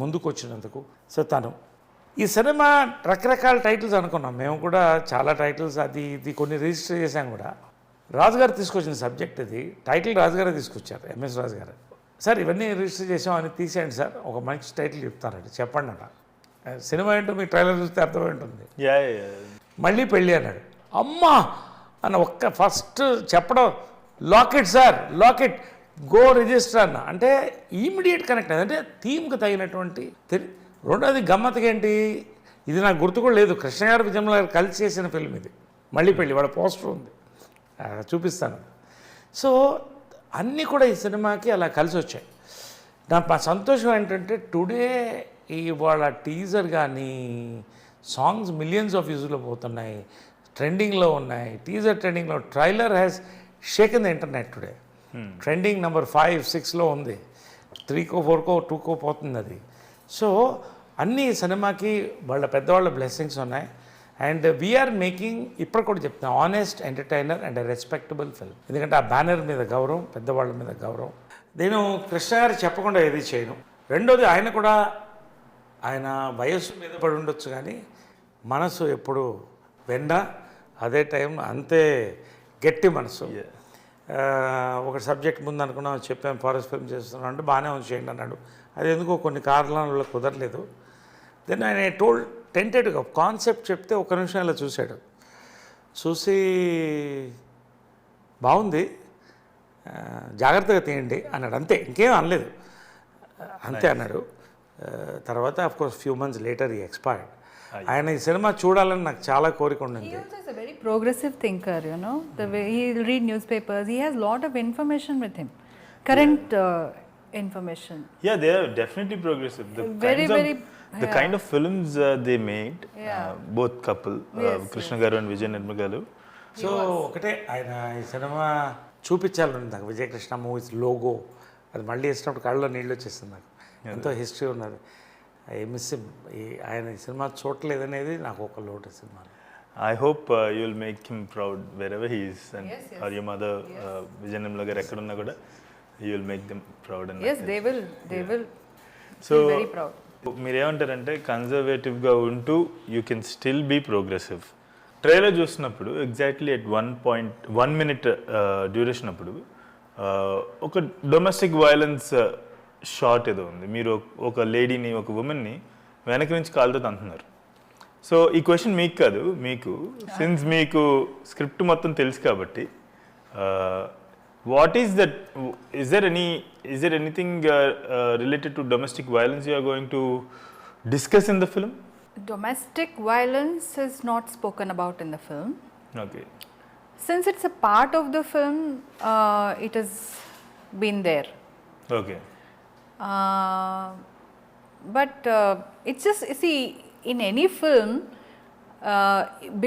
ముందుకు వచ్చినందుకు. సో తను ఈ సినిమా రకరకాల టైటిల్స్ అనుకున్నాం మేము కూడా, చాలా టైటిల్స్ ఇది కొన్ని రిజిస్టర్ చేశాం కూడా. రాజుగారు తీసుకొచ్చిన సబ్జెక్ట్ ఇది, టైటిల్ రాజుగారే తీసుకొచ్చారు, ఎంఎస్ రాజు గారు. సార్ ఇవన్నీ రిజిస్టర్ చేసామని తీసేయండి సార్, ఒక మంచి టైటిల్ చెప్తారండి, చెప్పండి అన్న. సినిమా ఏంటో మీ ట్రైలర్ చూస్తే అర్థమైంటుంది. మళ్ళీ పెళ్ళి అన్నాడు. అమ్మా అన్న ఒక్క ఫస్ట్ చెప్పడం, locket sir, locket go register అన్న అంటే ఇమీడియట్ కనెక్ట్ అయింది. అంటే థీమ్కి తగినటువంటి. రెండోది గమ్మత్తుగా ఏంటి, ఇది నాకు గుర్తు కూడా లేదు, కృష్ణ గారు, విజయనగర గారు కలిసి చేసిన ఫిల్మ్ ఇది, మళ్ళీ పెళ్ళి. వాళ్ళ పోస్టర్ ఉంది, చూపిస్తాను. సో అన్నీ కూడా ఈ సినిమాకి అలా కలిసి వచ్చాయి. నాకు మా సంతోషం ఏంటంటే టుడే ఇవాళ టీజర్ కానీ సాంగ్స్ మిలియన్స్ ఆఫ్ వ్యూస్లో పోతున్నాయి, ట్రెండింగ్లో ఉన్నాయి. టీజర్ ట్రెండింగ్లో, trailer has షేకెన్ the internet today. Trending number 5, 6లో ఉంది, 3కో 4కో 2కో పోతుంది అది. సో అన్ని సినిమాకి వాళ్ళ పెద్దవాళ్ళ బ్లెస్సింగ్స్ ఉన్నాయి. అండ్ వీఆర్ మేకింగ్, ఇప్పుడు కూడా చెప్తాను, honest entertainer and respectable film. ఎందుకంటే ఆ బ్యానర్ మీద గౌరవం, పెద్దవాళ్ళ మీద గౌరవం. నేను కృష్ణ గారు చెప్పకుండా ఏది చేయను. రెండోది, ఆయన కూడా ఆయన వయస్సు మీద పడి ఉండొచ్చు కానీ మనసు ఎప్పుడు వెన్న, అదే టైం అంతే గట్టి మనసు. ఒక సబ్జెక్ట్ ముందు అనుకున్నాం, చెప్పాను ఫారెస్ట్ ఫిల్మ్ చేస్తున్నాను అంటే బాగానే ఉంది చేయండి అన్నాడు. అది ఎందుకో కొన్ని కారణాల వల్ల కుదరలేదు. దెన్ ఆయన టెంటెడ్గా కాన్సెప్ట్ చెప్తే ఒక నిమిషం ఇలా చూశాడు, చూసి బాగుంది జాగ్రత్తగా తీయండి అన్నాడు. అంతే, ఇంకేం అనలేదు, అంతే అన్నాడు. తర్వాత అఫ్కోర్స్ ఫ్యూ మంత్స్ లేటర్ ఈ ఎక్స్పైర్డ్. ఆయన ఈ సినిమా చూడాలని నాకు చాలా కోరిక ఉండింది. He also is a very progressive thinker, you know. The way he'll read newspapers, he has lot of information with him, current information. Yeah, they are definitely progressive. The kind of films they made, both couple, Krishna garu and Vijay Nirmal garu. So ఒకటే, ఆయన ఈ cinema చూపించాలని నాకు. Vijayakrishna movies logo అది మళ్ళీ వేసినప్పుడు కళ్ళలో నీళ్ళు వచ్చేస్తుంది నాకు. ఎంతో హిస్టరీ ఉన్నది. ఐ మిస్ ఆయన ఈ సినిమా చూడలేదనేది నాకు ఒక లోటు cinema. I hope you'll make him proud wherever he is, and or your mother, Vijay Nirmal garu ekkadunna kuda you'll make them proud. And Yes, they will so be very proud. మీరేమంటారంటే కన్జర్వేటివ్గా ఉంటూ you can still be progressive. Trailer చూసినప్పుడు exactly at 1 minute duration అప్పుడు ఒక domestic violence short ఏదో ఉంది. మీరు ఒక లేడీని, ఒక ఉమెన్ని వెనక నుంచి కాలుతో తంటున్నారు. సో ఈ క్వశ్చన్ మీకు కాదు, మీకు సిన్స్ మీకు స్క్రిప్ట్ మొత్తం తెలుసు కాబట్టి, what is that? Is there anything related to domestic violence you are going to discuss in the film? Domestic violence is not spoken about in the film. Okay. Since it's a part of the film, it has been there. Okay. But it's just, see, in any film,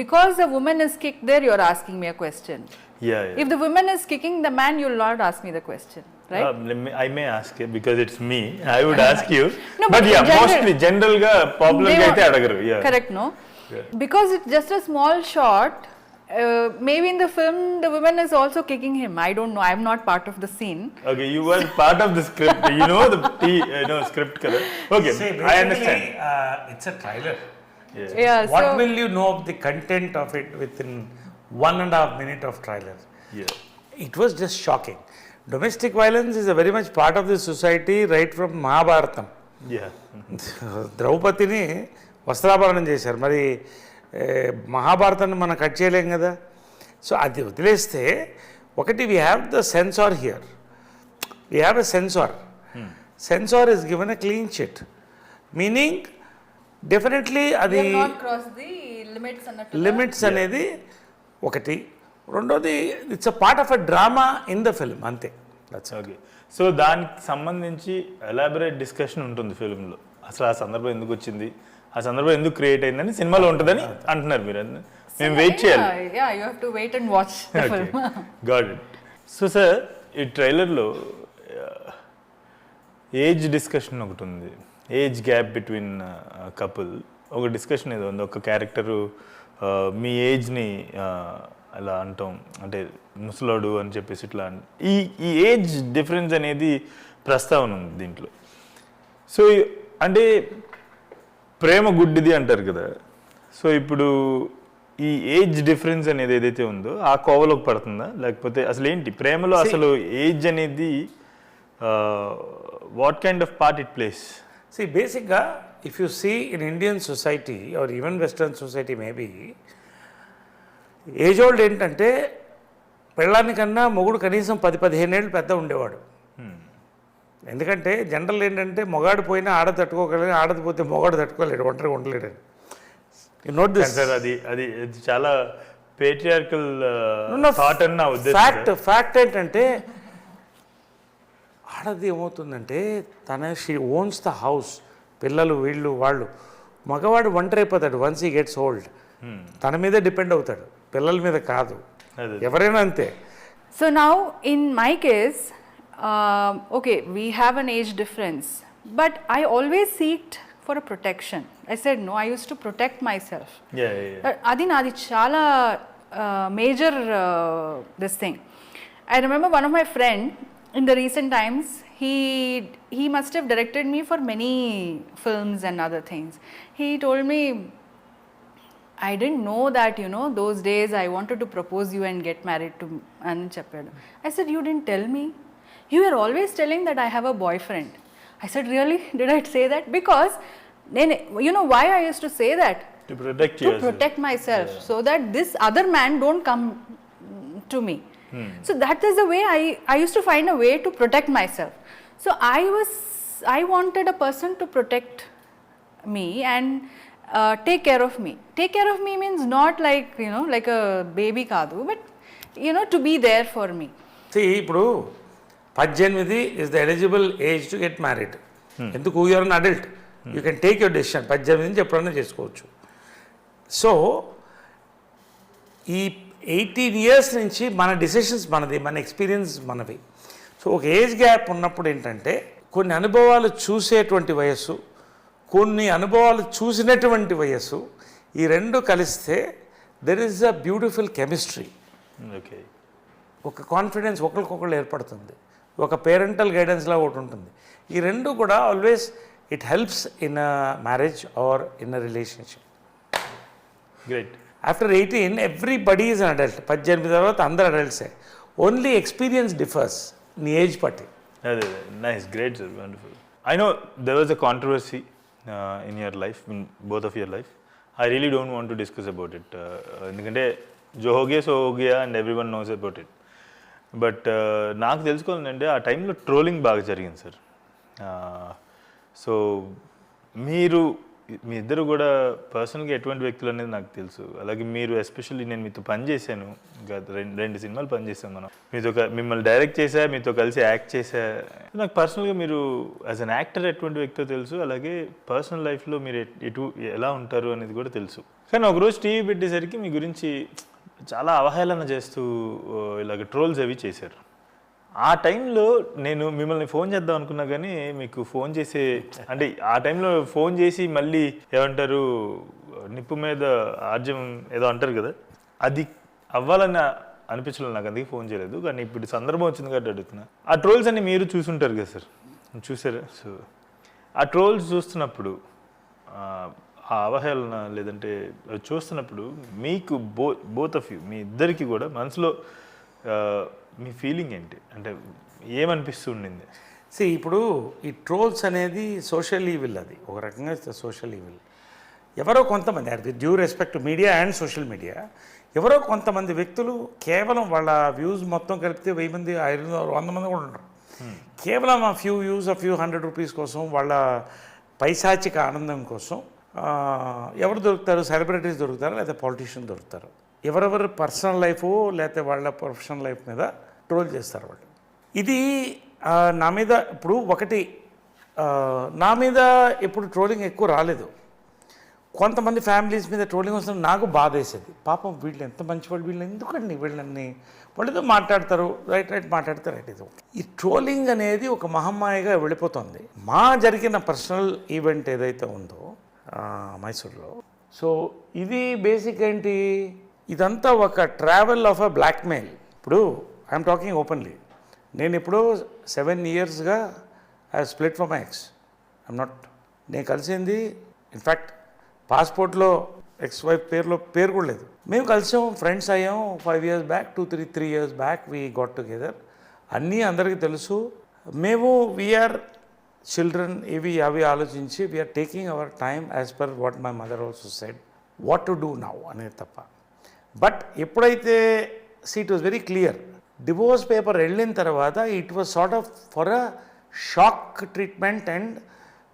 because a woman is kicked there, you're asking me a question. Yeah. If the woman is kicking the man, you'll not ask me the question, right? I may ask you because it's me. I would ask you. No, but yeah, mostly general ga popular ga aithe adagaru. Yeah. Correct, no? Because it's just a small shot. Maybe in the film the woman is also kicking him. I don't know. I'm not part of the scene. Okay, you were part of the script. You know the script kada. Okay, See, I understand. It's a trailer. Yeah. What So will you know of the content of it within 1.5 minute of trailer? Yeah. It was just shocking. Domestic violence is a very much part of the society right from Mahabharatam. Yeah. ద్రౌపదిని వస్త్రాభరణం చేశారు. మరి మహాభారతాన్ని మనం cut చేయలేం కదా. So అది వదిలేస్తే, ఒకటి we have the censor here. We have a censor. Censor is given a clean chit, meaning definitely అది we have not crossed the limits annattu. Limits అనేది ఒకటి. రెండోది, it's a part of a drama in the film, అంతే. Okay. So దానికి సంబంధించి elaborate discussion ఉంటుంది ఫిల్మ్లో. అసలు ఆ సందర్భం ఎందుకు వచ్చింది, ఆ సందర్భం ఎందుకు క్రియేట్ అయిందని సినిమాలో ఉంటుందని అంటున్నారు మీరు. మేము వెయిట్ చేయాలి. Yeah, you have to wait and watch the film. Got it. So sir, ఈ ట్రైలర్లో ఏజ్ డిస్కషన్ ఒకటి ఉంది. ఏజ్ గ్యాప్ బిట్వీన్ కపుల్ ఒక డిస్కషన్ ఏదో ఉంది. ఒక క్యారెక్టరు మీ ఏజ్ని అలా అంటాం, అంటే ముసలోడు అని చెప్పేసి ఇట్లా ఈ ఏజ్ డిఫరెన్స్ అనేది ప్రస్తావన ఉంది దీంట్లో. సో అంటే ప్రేమ గుడ్డిది అంటారు కదా. సో ఇప్పుడు ఈ ఏజ్ డిఫరెన్స్ అనేది ఏదైతే ఉందో ఆ కోవలోకి పడుతుందా, లేకపోతే అసలు ఏంటి ప్రేమలో అసలు ఏజ్ అనేది what kind of part it place? See, basically, if you see in Indian society or even Western society maybe, age old ఏంటంటే పెళ్ళానికన్నా మొగుడు కనీసం 10-15 ఏళ్ళు పెద్ద ఉండేవాడు. ఎందుకంటే జనరల్ ఏంటంటే మొగాడు పోయినా ఆడ తట్టుకోగలిగి, ఆడది పోతే మొగాడు తట్టుకోలేడు, ఒంటరిగా ఉండలేడు. నోట్ దిస్ సార్, అది చాలా పేట్రియార్కల్ థాట్ అన్న ఉద్దేశం. ఫ్యాక్ట్ ఏంటంటే ఆడది ఏమవుతుందంటే షీ ఓన్స్ ద హౌస్, పిల్లలు వీళ్ళు వాళ్ళు. మగవాడు ఒంటరి అయిపోతాడు వన్స్ హీ గెట్స్ ఓల్డ్. తన మీదే డిపెండ్ అవుతాడు, పిల్లల మీద కాదు. ఎవరైనా అంతే. So now in my case, okay, we have an age difference, but I always seeked for a protection. I said no, I used to protect myself. Adi nadi chala major this thing. I remember one of my friend in the recent times, he must have directed me for many films and other things. He told me, I didn't know that, you know, those days I wanted to propose you and get married to అని చెప్పాడు. I said, you didn't tell me. You were always telling that I have a boyfriend. I said, really? Did I say that? Because then, you know why I used to say that? To protect myself, so that this other man don't come to me. So that is the way I used to find a way to protect myself. So I wanted a person to protect me and take care of me. Take care of me means not like, you know, like a baby kaadu, but, you know, to be there for me. See, ఇప్పుడు 18 is the eligible age to get married. ఎందుకు? You are an adult, you can take your decision. 18 నుంచి ఎప్పుడైనా చేసుకోవచ్చు. So ఈ 18 years నుంచి మన decisions మనది, మన ఎక్స్పీరియన్స్ మనవి. సో ఒక ఏజ్ గ్యాప్ ఉన్నప్పుడు ఏంటంటే కొన్ని అనుభవాలు చూసేటువంటి వయస్సు, కొన్ని అనుభవాలు చూసినటువంటి వయస్సు, ఈ రెండు కలిస్తే there is a beautiful chemistry. ఒక కాన్ఫిడెన్స్ ఒకరికొకళ్ళు ఏర్పడుతుంది, ఒక పేరెంటల్ గైడెన్స్లా ఒకటి ఉంటుంది. ఈ రెండు కూడా always it helps in a marriage or in a relationship. Great. After 18 everybody is an adult. 18 తర్వాత అందరు అడల్ట్సే. ఓన్లీ ఎక్స్పీరియన్స్ డిఫర్స్ నీ ఏజ్ పట్టి. అదే, nice, great sir, wonderful. I know there was a controversy in your life, in both of your life. I really don't want to discuss about it, ఎందుకంటే jo ho gaya so ho gaya and everyone knows about it. But నాకు తెలుసుకోవాలంటే ఆ టైంలో trolling బాగా జరిగింది sir. So మీ ఇద్దరు కూడా పర్సనల్గా ఎటువంటి వ్యక్తులు అనేది నాకు తెలుసు. అలాగే మీరు ఎస్పెషల్లీ నేను మీతో పనిచేశాను, రెండు సినిమాలు పనిచేసాను. మనం మిమ్మల్ని డైరెక్ట్ చేశా, మీతో కలిసి యాక్ట్ చేశా. నాకు పర్సనల్గా మీరు యాజ్ అన్ యాక్టర్ ఎటువంటి వ్యక్తితో తెలుసు, అలాగే పర్సనల్ లైఫ్లో మీరు ఎలా ఉంటారు అనేది కూడా తెలుసు. కానీ ఒకరోజు టీవీ పెట్టేసరికి మీ గురించి చాలా అవహేళన చేస్తూ ఇలాగ ట్రోల్స్ అవి చేశారు. ఆ టైంలో నేను మిమ్మల్ని ఫోన్ చేద్దాం అనుకున్నా, కానీ మీకు ఫోన్ చేసే అంటే ఆ టైంలో ఫోన్ చేసి మళ్ళీ ఏమంటారు నిప్పు మీద ఆర్జం ఏదో అంటారు కదా, అది అవ్వాలని అనిపించలేదు నాకు, అందుకే ఫోన్ చేయలేదు. కానీ ఇప్పుడు సందర్భం వచ్చింది కాబట్టి అడుగుతున్నా. ఆ ట్రోల్స్ అన్ని మీరు చూసుంటారు కదా సార్, చూసారా? సో ఆ ట్రోల్స్ చూస్తున్నప్పుడు, ఆ అవహేళన లేదంటే చూస్తున్నప్పుడు మీకు బోత్ ఆఫ్ యూ, మీ ఇద్దరికి కూడా మనసులో మీ ఫీలింగ్ ఏంటి? అంటే ఏమనిపిస్తుండింది? ఇప్పుడు ఈ ట్రోల్స్ అనేది సోషల్ ఈవిల్, అది ఒక రకంగా సోషల్ ఈవిల్. ఎవరో కొంతమంది, అది due respect to media and social media, ఎవరో కొంతమంది వ్యక్తులు కేవలం వాళ్ళ వ్యూస్ మొత్తం కలిపితే 1000 మంది 500 100 మంది కూడా ఉంటారు. కేవలం ఆ ఫ్యూ వ్యూస్, ఆ ఫ్యూ 100 రూపీస్ కోసం, వాళ్ళ పైశాచిక ఆనందం కోసం ఎవరు దొరుకుతారు? సెలబ్రిటీస్ దొరుకుతారు, లేదా పొలిటీషియన్ దొరుకుతారు. ఎవరెవరి పర్సనల్ లైఫ్ లేకపోతే వాళ్ళ ప్రొఫెషనల్ లైఫ్ మీద ట్రోల్ చేస్తారు వాళ్ళు. ఇది నా మీద ఇప్పుడు ఒకటి, నా మీద ఎప్పుడు ట్రోలింగ్ ఎక్కువ రాలేదు. కొంతమంది ఫ్యామిలీస్ మీద ట్రోలింగ్ వస్తుంది, నాకు బాధ వేసేది. పాపం వీళ్ళు ఎంత మంచివాళ్ళు, వీళ్ళు ఎందుకండి వీళ్ళని, వాళ్ళతో మాట్లాడతారు, రైట్ మాట్లాడతారు, రైట్. ఇది ఈ ట్రోలింగ్ అనేది ఒక మహమ్మాయిగా వెళ్ళిపోతుంది. మా జరిగిన పర్సనల్ ఈవెంట్ ఏదైతే ఉందో మైసూర్లో, సో ఇది బేసిక్ ఏంటి, ఇదంతా ఒక ట్రావెల్ ఆఫ్ అ బ్లాక్మెయిల్. ఇప్పుడు ఐఎమ్ టాకింగ్ ఓపెన్లీ. నేను ఇప్పుడు 7 yearsగా I split from my ex. నేను కలిసింది, ఇన్ఫ్యాక్ట్ పాస్పోర్ట్లో ఎక్స్ వైఫ్ పేరు కూడా లేదు. మేము కలిసాం, ఫ్రెండ్స్ అయ్యాం 5 years back, 3 years back we got together. అన్నీ అందరికీ తెలుసు. మేము వీఆర్ చిల్డ్రన్, ఇవి అవి ఆలోచించి we're taking our time as per what my mother also said, what to do now అనేది తప్ప. బట్ ఎప్పుడైతే it was very clear, divorce paper వెళ్ళిన తర్వాత it was sort of for a shock treatment and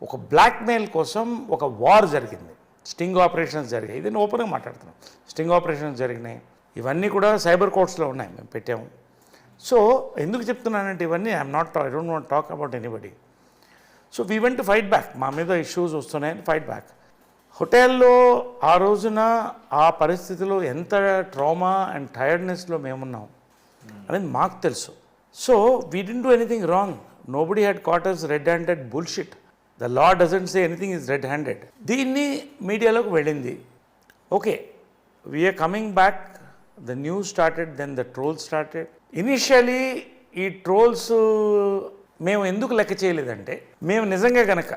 ఒక blackmail కోసం ఒక war జరిగింది. Sting operations జరిగాయి. ఇది నేను ఓపెన్గా మాట్లాడుతున్నాను. స్టింగ్ ఆపరేషన్స్ జరిగినాయి. ఇవన్నీ కూడా సైబర్ కోర్ట్స్లో ఉన్నాయి, మేము పెట్టాము. సో ఎందుకు చెప్తున్నానంటే ఇవన్నీ I don't want talk about anybody. So we went to fight back. మా మీద ఇష్యూస్ వస్తున్నాయని ఫైట్ బ్యాక్. హోటల్లో ఆ రోజున ఆ పరిస్థితిలో ఎంత ట్రామా అండ్ టైర్డ్నెస్లో మేమున్నాం అనేది మాకు తెలుసు. So we didn't do anything wrong. Nobody had caught us red handed bullshit. The law doesn't say anything is red handed. దీన్ని మీడియాలోకి వెళ్ళింది. Okay, we're coming back. The news started, then the trolls started. Initially ఈ trolls మేము ఎందుకు లెక్క చేయలేదంటే, మేము నిజంగా కనుక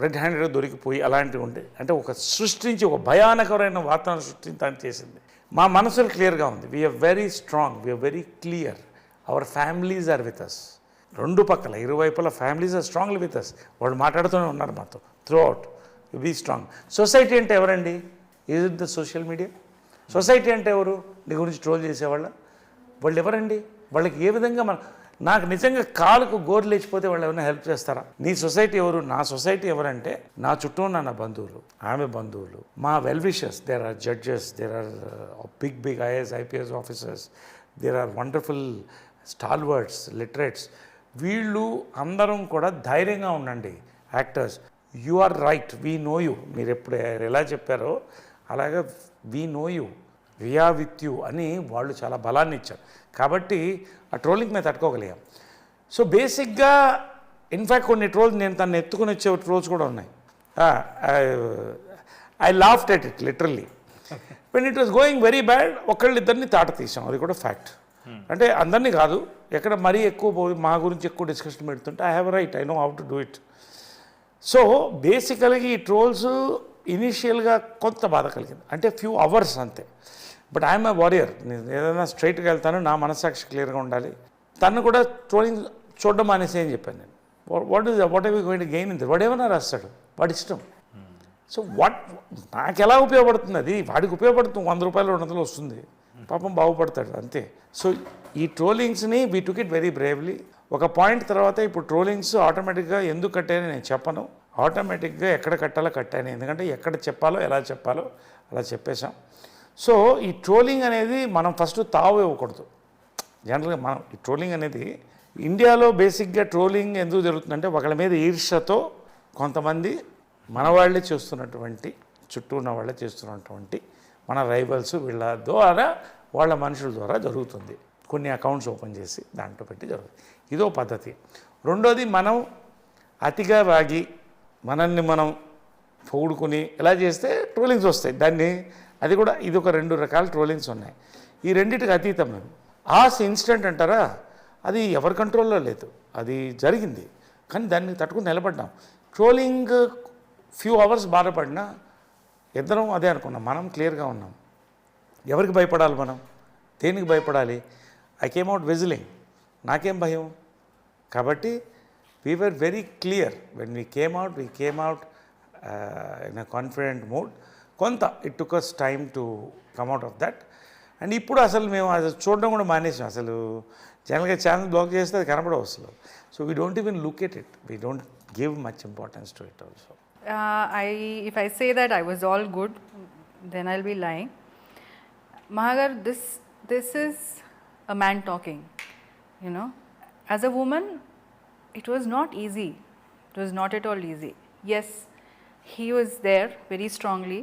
రెడ్ హ్యాండెడ్గా దొరికిపోయి అలాంటివి ఉంటే అంటే ఒక సృష్టించి ఒక భయానకరమైన వాతావరణం సృష్టించడానికి చేసింది. మా మనసులు క్లియర్గా ఉంది. We're very strong, we're very clear. Our families are with us. రెండు పక్కల ఇరువైపుల families are strongly with us. వాళ్ళు మాట్లాడుతూనే ఉన్నారు మాతో throughout. Be strong. Society అంటే ఎవరండి? Is it the social media? Society అంటే ఎవరు? నీ గురించి ట్రోల్ చేసేవాళ్ళ? వాళ్ళు ఎవరండి? వాళ్ళకి ఏ విధంగా నాకు నిజంగా కాలుకు గోరు లేచిపోతే వాళ్ళు ఏమైనా హెల్ప్ చేస్తారా? నీ సొసైటీ ఎవరు? నా సొసైటీ ఎవరంటే నా చుట్టూ ఉన్న నా బంధువులు, ఆమె బంధువులు, మా well wishers. There are judges, there are big IAS IPS officers, there are wonderful stalwarts, literates. వీళ్ళు అందరం కూడా ధైర్యంగా ఉండండి. Actors, you are right, we know you. మీరు ఎప్పుడు ఎలా చెప్పారో అలాగే we know you, we're with you అని వాళ్ళు చాలా బలాన్ని ఇచ్చారు. కాబట్టి ఆ ట్రోలింగ్ మేము తట్టుకోగలిగాం. సో బేసిక్గా ఇన్ఫ్యాక్ట్ కొన్ని ట్రోల్స్ నేను తను ఎత్తుకుని వచ్చే ట్రోల్స్ కూడా ఉన్నాయి. I laughed at it literally when it was going very bad. ఒకళ్ళిద్దరిని తాట తీసాం, అది కూడా ఫ్యాక్ట్. అంటే అందరినీ కాదు, ఎక్కడ మరీ ఎక్కువ పోయి మా గురించి ఎక్కువ డిస్కషన్ పెడుతుంటే I have right, I know how to do it. So బేసికల్గా ఈ ట్రోల్స్ ఇనీషియల్గా కొంత బాధ కలిగింది, అంటే ఫ్యూ అవర్స్ అంతే. But I'm a warrior. నేను ఏదైనా స్ట్రైట్గా వెళ్తాను, నా మనస్సాక్షి క్లియర్గా ఉండాలి. తను కూడా ట్రోలింగ్ చూడడం మానేసి అని చెప్పాను నేను. What are you going to gain in this? వాడు ఏమైనా రాస్తాడు, వాడి ఇష్టం. సో నాకు ఎలా ఉపయోగపడుతుంది? అది వాడికి ఉపయోగపడుతుంది. 100 రూపాయలు 200 వస్తుంది, పాపం బాగుపడతాడు అంతే. సో ఈ ట్రోలింగ్స్ని we took it very bravely. ఒక పాయింట్ తర్వాత ఇప్పుడు ట్రోలింగ్స్ ఆటోమేటిక్గా ఎందుకు కట్టాయని నేను చెప్పను. ఆటోమేటిక్గా ఎక్కడ కట్టాలో కట్టాను, ఎందుకంటే ఎక్కడ చెప్పాలో ఎలా చెప్పాలో అలా చెప్పేశాం. సో ఈ ట్రోలింగ్ అనేది మనం ఫస్ట్ తావు ఇవ్వకూడదు. జనరల్గా మనం ఈ ట్రోలింగ్ అనేది ఇండియాలో బేసిక్గా ట్రోలింగ్ ఎందుకు జరుగుతుందంటే ఒకళ్ళ మీద ఈర్ష్యతో కొంతమంది మన వాళ్ళే చేస్తున్నటువంటి, చుట్టూ ఉన్న వాళ్ళే చేస్తున్నటువంటి మన రైవల్స్ వీళ్ళ ద్వారా, వాళ్ళ మనుషుల ద్వారా జరుగుతుంది. కొన్ని అకౌంట్స్ ఓపెన్ చేసి దాంట్లో పెట్టి జరుగుతుంది. ఇదో పద్ధతి. రెండోది, మనం అతిగా వాగి మనల్ని మనం పొగుడుకుని ఇలా చేస్తే ట్రోలింగ్స్ వస్తాయి. అది కూడా ఇది ఒక 2 రకాల ట్రోలింగ్స్ ఉన్నాయి. ఈ రెండింటికి అతీతం. మేము ఇన్సిడెంట్ అంటారా, అది ఎవరి కంట్రోల్లో లేదు, అది జరిగింది. కానీ దాన్ని తట్టుకుని నిలబడ్డాం. ట్రోలింగ్ ఫ్యూ అవర్స్ బాధపడినా ఇద్దరం అదే అనుకున్నాం, మనం క్లియర్గా ఉన్నాం. ఎవరికి భయపడాలి మనం? దేనికి భయపడాలి? ఐ కేమ్ అవుట్ విజిలింగ్, నాకేం భయం? కాబట్టి we were very clear when we came out in a confident mood. కొంత it took us time to come out of that. And ఇప్పుడు అసలు మేము అది చూడడం కూడా మానేసాం. అసలు జనరల్గా ఛానల్ బ్లాక్ చేస్తే అది కనపడవు అసలు. So we don't even look at it, we don't give much importance to it also. If I say that I was all good, then I'll be lying. Mahagar, this is a man talking, you know. As a woman, it was not easy. It was not at all easy. Yes, he was there very strongly.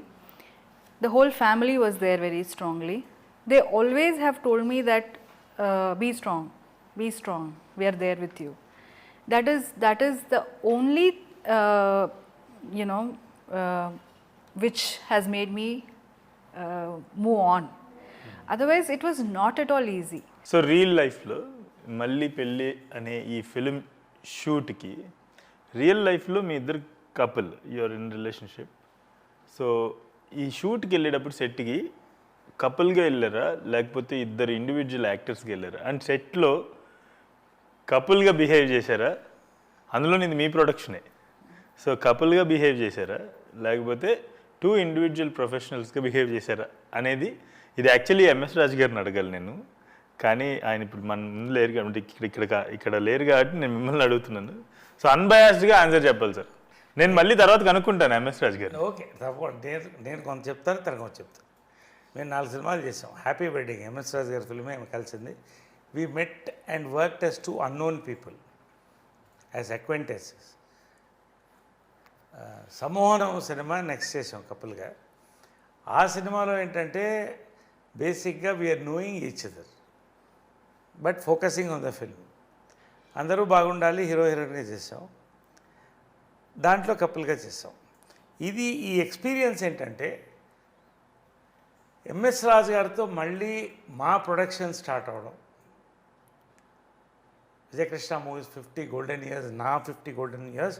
The whole family was there very strongly. They always have told me that be strong, we are there with you. That is the only which has made me move on. Otherwise it was not at all easy. So real లైఫ్లో మళ్ళీ పెళ్ళి అనే ఈ film షూట్కి real లైఫ్లో మీ ఇద్దరు couple, you're in relationship. So ఈ షూట్కి వెళ్ళేటప్పుడు సెట్కి కపుల్గా వెళ్ళారా లేకపోతే ఇద్దరు ఇండివిజువల్ యాక్టర్స్కి వెళ్ళారా? అండ్ సెట్లో కపుల్గా బిహేవ్ చేశారా? అందులో ఇది మీ ప్రొడక్షనే. సో కపుల్గా బిహేవ్ చేశారా లేకపోతే 2 ఇండివిజువల్ ప్రొఫెషనల్స్గా బిహేవ్ చేశారా అనేది, ఇది యాక్చువల్లీ ఎంఎస్ రాజు గారిని అడగాలి నేను, కానీ ఆయన ఇప్పుడు మన ముందు లేరు కాబట్టి ఇక్కడ లేరు కాబట్టి నేను మిమ్మల్ని అడుగుతున్నాను. సో అన్బయాస్డ్గా ఆన్సర్ చెప్పాలి సార్. నేను మళ్ళీ తర్వాత కనుక్కుంటాను ఎంఎస్ రాజు గారు. ఓకే, తప్పకుండా. నేను కొంత చెప్తాను, తను కొంత చెప్తాను. మేము 4 సినిమాలు చేసాం. హ్యాపీ వెడ్డింగ్ ఎంఎస్ రాజు గారి ఫిల్మే మేము కలిసింది. We met and worked as 2 unknown people as acquaintances. Sammohanam సినిమా నెక్స్ట్ చేసాం కపుల్గా. ఆ సినిమాలో ఏంటంటే బేసిక్గా we are knowing each other but focusing on the film. అందరూ బాగుండాలి, హీరో హీరోయిన్గా చేసాం, దాంట్లో కపుల్గా చేసాం. ఇది ఈ ఎక్స్పీరియన్స్ ఏంటంటే ఎంఎస్ రాజు గారితో మళ్ళీ మా ప్రొడక్షన్ స్టార్ట్ అవ్వడం, విజయకృష్ణ మూవీస్ 50 golden years, నా 50 golden years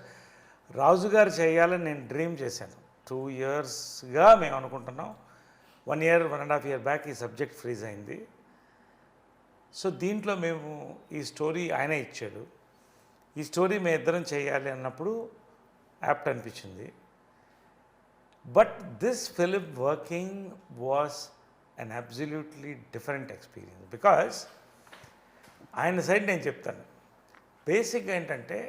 రాజు గారు చేయాలని నేను డ్రీమ్ చేశాను. 2 yearsగా మేము అనుకుంటున్నాం. 1 year 1.5 year బ్యాక్ ఈ సబ్జెక్ట్ ఫ్రీజ్ అయింది. సో దీంట్లో మేము ఈ స్టోరీ ఆయన ఇచ్చాడు, ఈ స్టోరీ మేము ఇద్దరం చేయాలి అన్నప్పుడు యాప్ట్ అనిపించింది. But this film working was an absolutely different experience. Because ఆయన సైడ్ నేను చెప్తాను, బేసిక్గా ఏంటంటే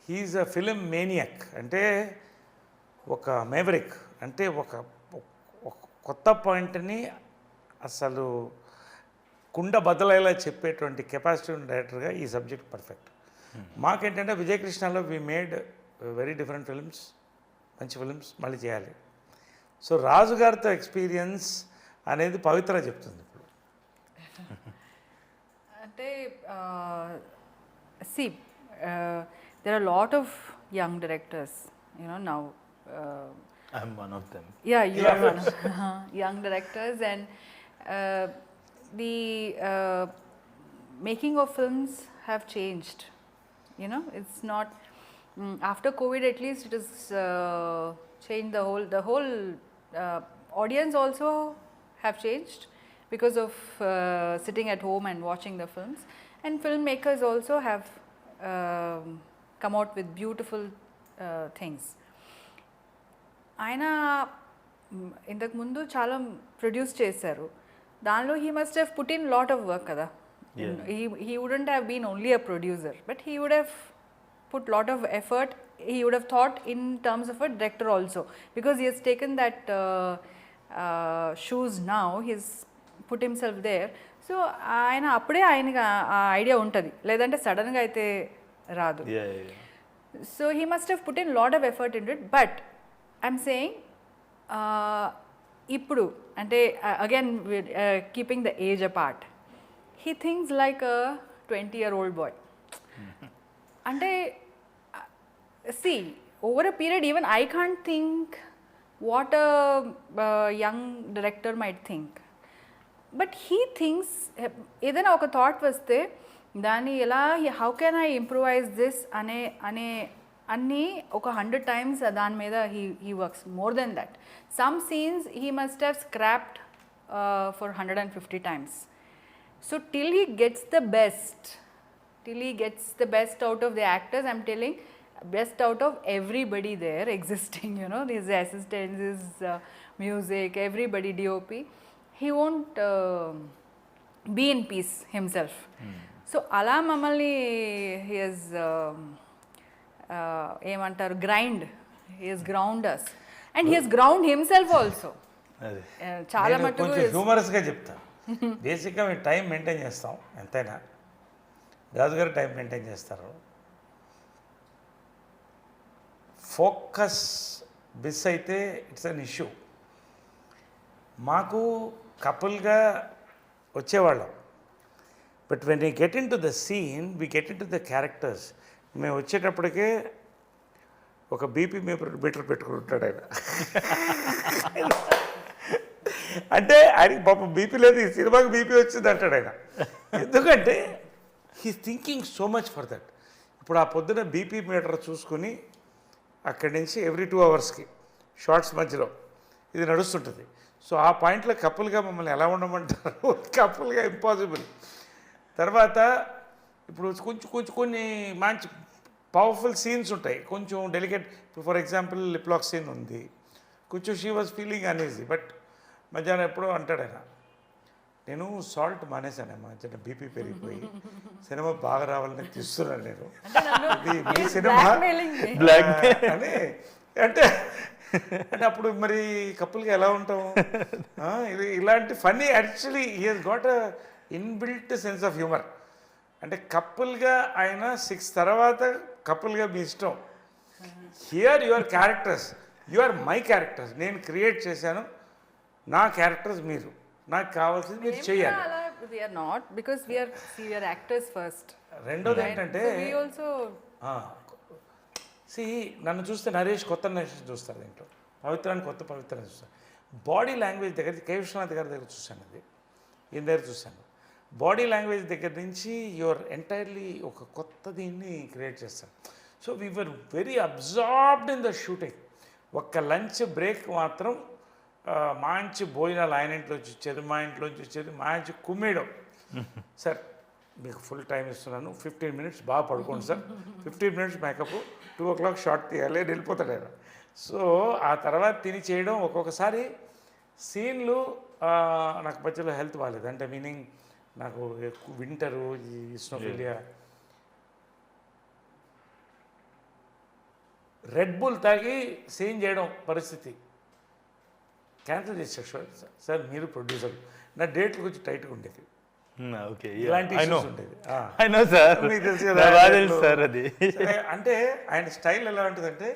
హీఈస్ అ ఫిలిం మేనియక్. అంటే ఒక మేవరిక్, అంటే ఒక కొత్త పాయింట్ని అసలు కుండ బద్దలయ్యేలా చెప్పేటువంటి కెపాసిటీ ఉన్న డైరెక్టర్గా ఈ సబ్జెక్ట్ పర్ఫెక్ట్. మాకేంటంటే విజయకృష్ణలో we made very different films, మంచి ఫిలిమ్స్ మళ్ళీ చేయాలి. సో రాజు గారితో ఎక్స్పీరియన్స్ అనేది పవిత్ర చెప్తుంది ఇప్పుడు. అంటే see, there are a lot of young directors, now. I'm one of them. Yeah, you are one of young directors, and the making of films have changed. It's not after COVID, at least it has changed the whole audience also have changed because of sitting at home and watching the films, and filmmakers also have come out with beautiful things. ఆయన ఇంతకు ముందు చాలా produce చేశారు, దానిలో he must have put in lot of work కదా. He wouldn't have been only a producer, but he would have put lot of effort. He would have thought in terms of a director also, because he has taken that shoes now. He's put himself there. So ఆయన అప్పుడే ఆయనకి ఆ idea ఉంటుంది, లేదంటే సడన్గా అయితే రాదు. So he must have put in lot of effort into it. But I'm saying ఇప్పుడు అంటే again keeping the age apart, he thinks like a 20-year-old boy. అంటే see, over a period even I can't think what a young director might think, but he thinks ఏదైనా ఒక thought వస్తే దాన్ని ఎలా how can I improvise this అనే అన్నీ ఒక 100 times దాని మీద he works more than that. Some scenes he must have scrapped for 150 times. So till he gets the best out of the actors, I'm telling, best out of everybody there existing, his assistants, his music, everybody, DOP, he won't be in peace himself. So ala mamalni he has ఏమంటారు he has ground us, and he has ground himself also. చాలా మటుకు కొంచెం హ్యూమరస్గా చెప్తా. బేసిక్గా మేము time maintain చేస్తాం, ఎంతైనా Raju garu time maintain చేస్తారు. ఫోకస్ మిస్ అయితే ఇట్స్ అన్ ఇష్యూ. మాకు కపుల్గా వచ్చేవాళ్ళం, but when we get into the scene, we get into the characters. మేము వచ్చేటప్పటికే ఒక బీపీ మీటర్ పెట్టుకుని ఉంటాడు ఆయన. అంటే ఆయనకి పాపం బీపీ లేదు, ఈ సినిమాకి బీపీ వచ్చింది అంటాడు ఆయన. ఎందుకంటే he's thinking so much for that. ఇప్పుడు ఆ పొద్దున బీపీ మీటర్ చూసుకుని అక్కడి నుంచి ఎవ్రీ 2 hours షార్ట్స్ మధ్యలో ఇది నడుస్తుంటుంది. సో ఆ పాయింట్లో కపుల్గా మమ్మల్ని ఎలా ఉండమంటారు? కపుల్గా ఇంపాసిబుల్. తర్వాత ఇప్పుడు కొన్ని మంచి పవర్ఫుల్ సీన్స్ ఉంటాయి, కొంచెం డెలికేట్. ఇప్పుడు ఫర్ ఎగ్జాంపుల్ లిప్లాక్ సీన్ ఉంది, కొంచెం she was feeling uneasy. But మధ్యాహ్నం ఎప్పుడో అంటాడు ఆయన, నేను సాల్ట్ మానేశానమ్మా, చిన్న బీపీ పెరిగిపోయి సినిమా బాగా రావాలని తీస్తున్నాను నేను, ఇది మీ సినిమా అని. అంటే అంటే అప్పుడు మరి కపుల్గా ఎలా ఉంటాం? ఇలాంటి funny actually he he's got a inbuilt sense of humour. అంటే కపుల్గా ఆయన 6 తర్వాత కపుల్గా మీ ఇష్టం. Here your characters, you are my characters. నేను క్రియేట్ చేశాను, నా క్యారెక్టర్స్ మీరు, నాకు కావాల్సింది మీరు చేయాలి. We are not, because we are actors first. రెండోది ఏంటంటే So we also నన్ను చూస్తే నరేష్ కొత్త నరేష్ చూస్తారు, దీంట్లో పవిత్రాన్ని కొత్త పవిత్రాన్ని చూస్తాను. బాడీ లాంగ్వేజ్ దగ్గర కే విశ్వనాథ్ గారి దగ్గర చూశాను, అది ఈయన దగ్గర చూశాను. బాడీ లాంగ్వేజ్ దగ్గర నుంచి యువర్ ఎంటైర్లీ ఒక కొత్త దీన్ని క్రియేట్ చేస్తాను. So we were very absorbed in the shooting. ఒక్క లంచ్ బ్రేక్ మాత్రం మంచి భోజనాలు ఆయన ఇంట్లోంచి వచ్చేది, మా ఇంట్లోంచి వచ్చేది, మంచి కుమ్మేయడం. సార్ మీకు ఫుల్ టైం ఇస్తున్నాను, 15 minutes బాగా పడుకోండి sir, 15 minutes makeup, 2 o'clock short తీయాలి, వెళ్ళిపోతాడు ఆయన. సో ఆ తర్వాత తిని చేయడం. ఒక్కొక్కసారి సీన్లు నాకు మధ్యలో హెల్త్ బాగాలేదు, అంటే మీనింగ్ నాకు ఎక్కువ వింటరు, ఈ ఇస్నోఫిలియా, రెడ్ బుల్ తాగి సీన్ చేయడం పరిస్థితి క్యాన్సిల్ చేసేసాడు. సార్ మీరు ప్రొడ్యూసర్, నా డేట్లు కొంచెం టైట్గా ఉండేది, ఓకే, ఇలాంటి ఇష్యూస్ ఉండేది. మీకు తెలుసు కదా. అంటే ఆయన స్టైల్ ఎలా ఉంటుందంటే,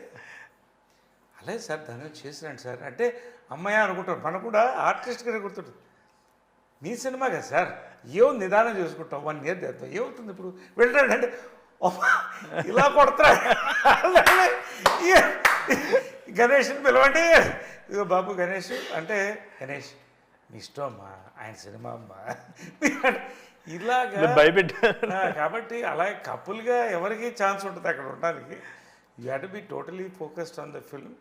అలాగే సార్ దాని చేసిరండి సార్ అంటే అమ్మాయి అనుకుంటారు, మనకు కూడా ఆర్టిస్ట్గానే గుర్తుంటుంది. మీ సినిమా కదా సార్, ఏం నిదానం చేసుకుంటాం, 1 year చేద్దాం, ఏమవుతుంది ఇప్పుడు వెళ్ళాడు అంటే ఇలా కొడతాడు. గణేష్ని పిలవండి, ఇదిగో బాబు గణేష్ అంటే, గణేష్ మీ ఇష్టం అమ్మా, ఆయన సినిమా అమ్మా ఇలాగా భయపెట్టారు. కాబట్టి అలాగే కపుల్గా ఎవరికి ఛాన్స్ ఉంటుంది అక్కడ ఉండడానికి. You have to be totally focused on the film.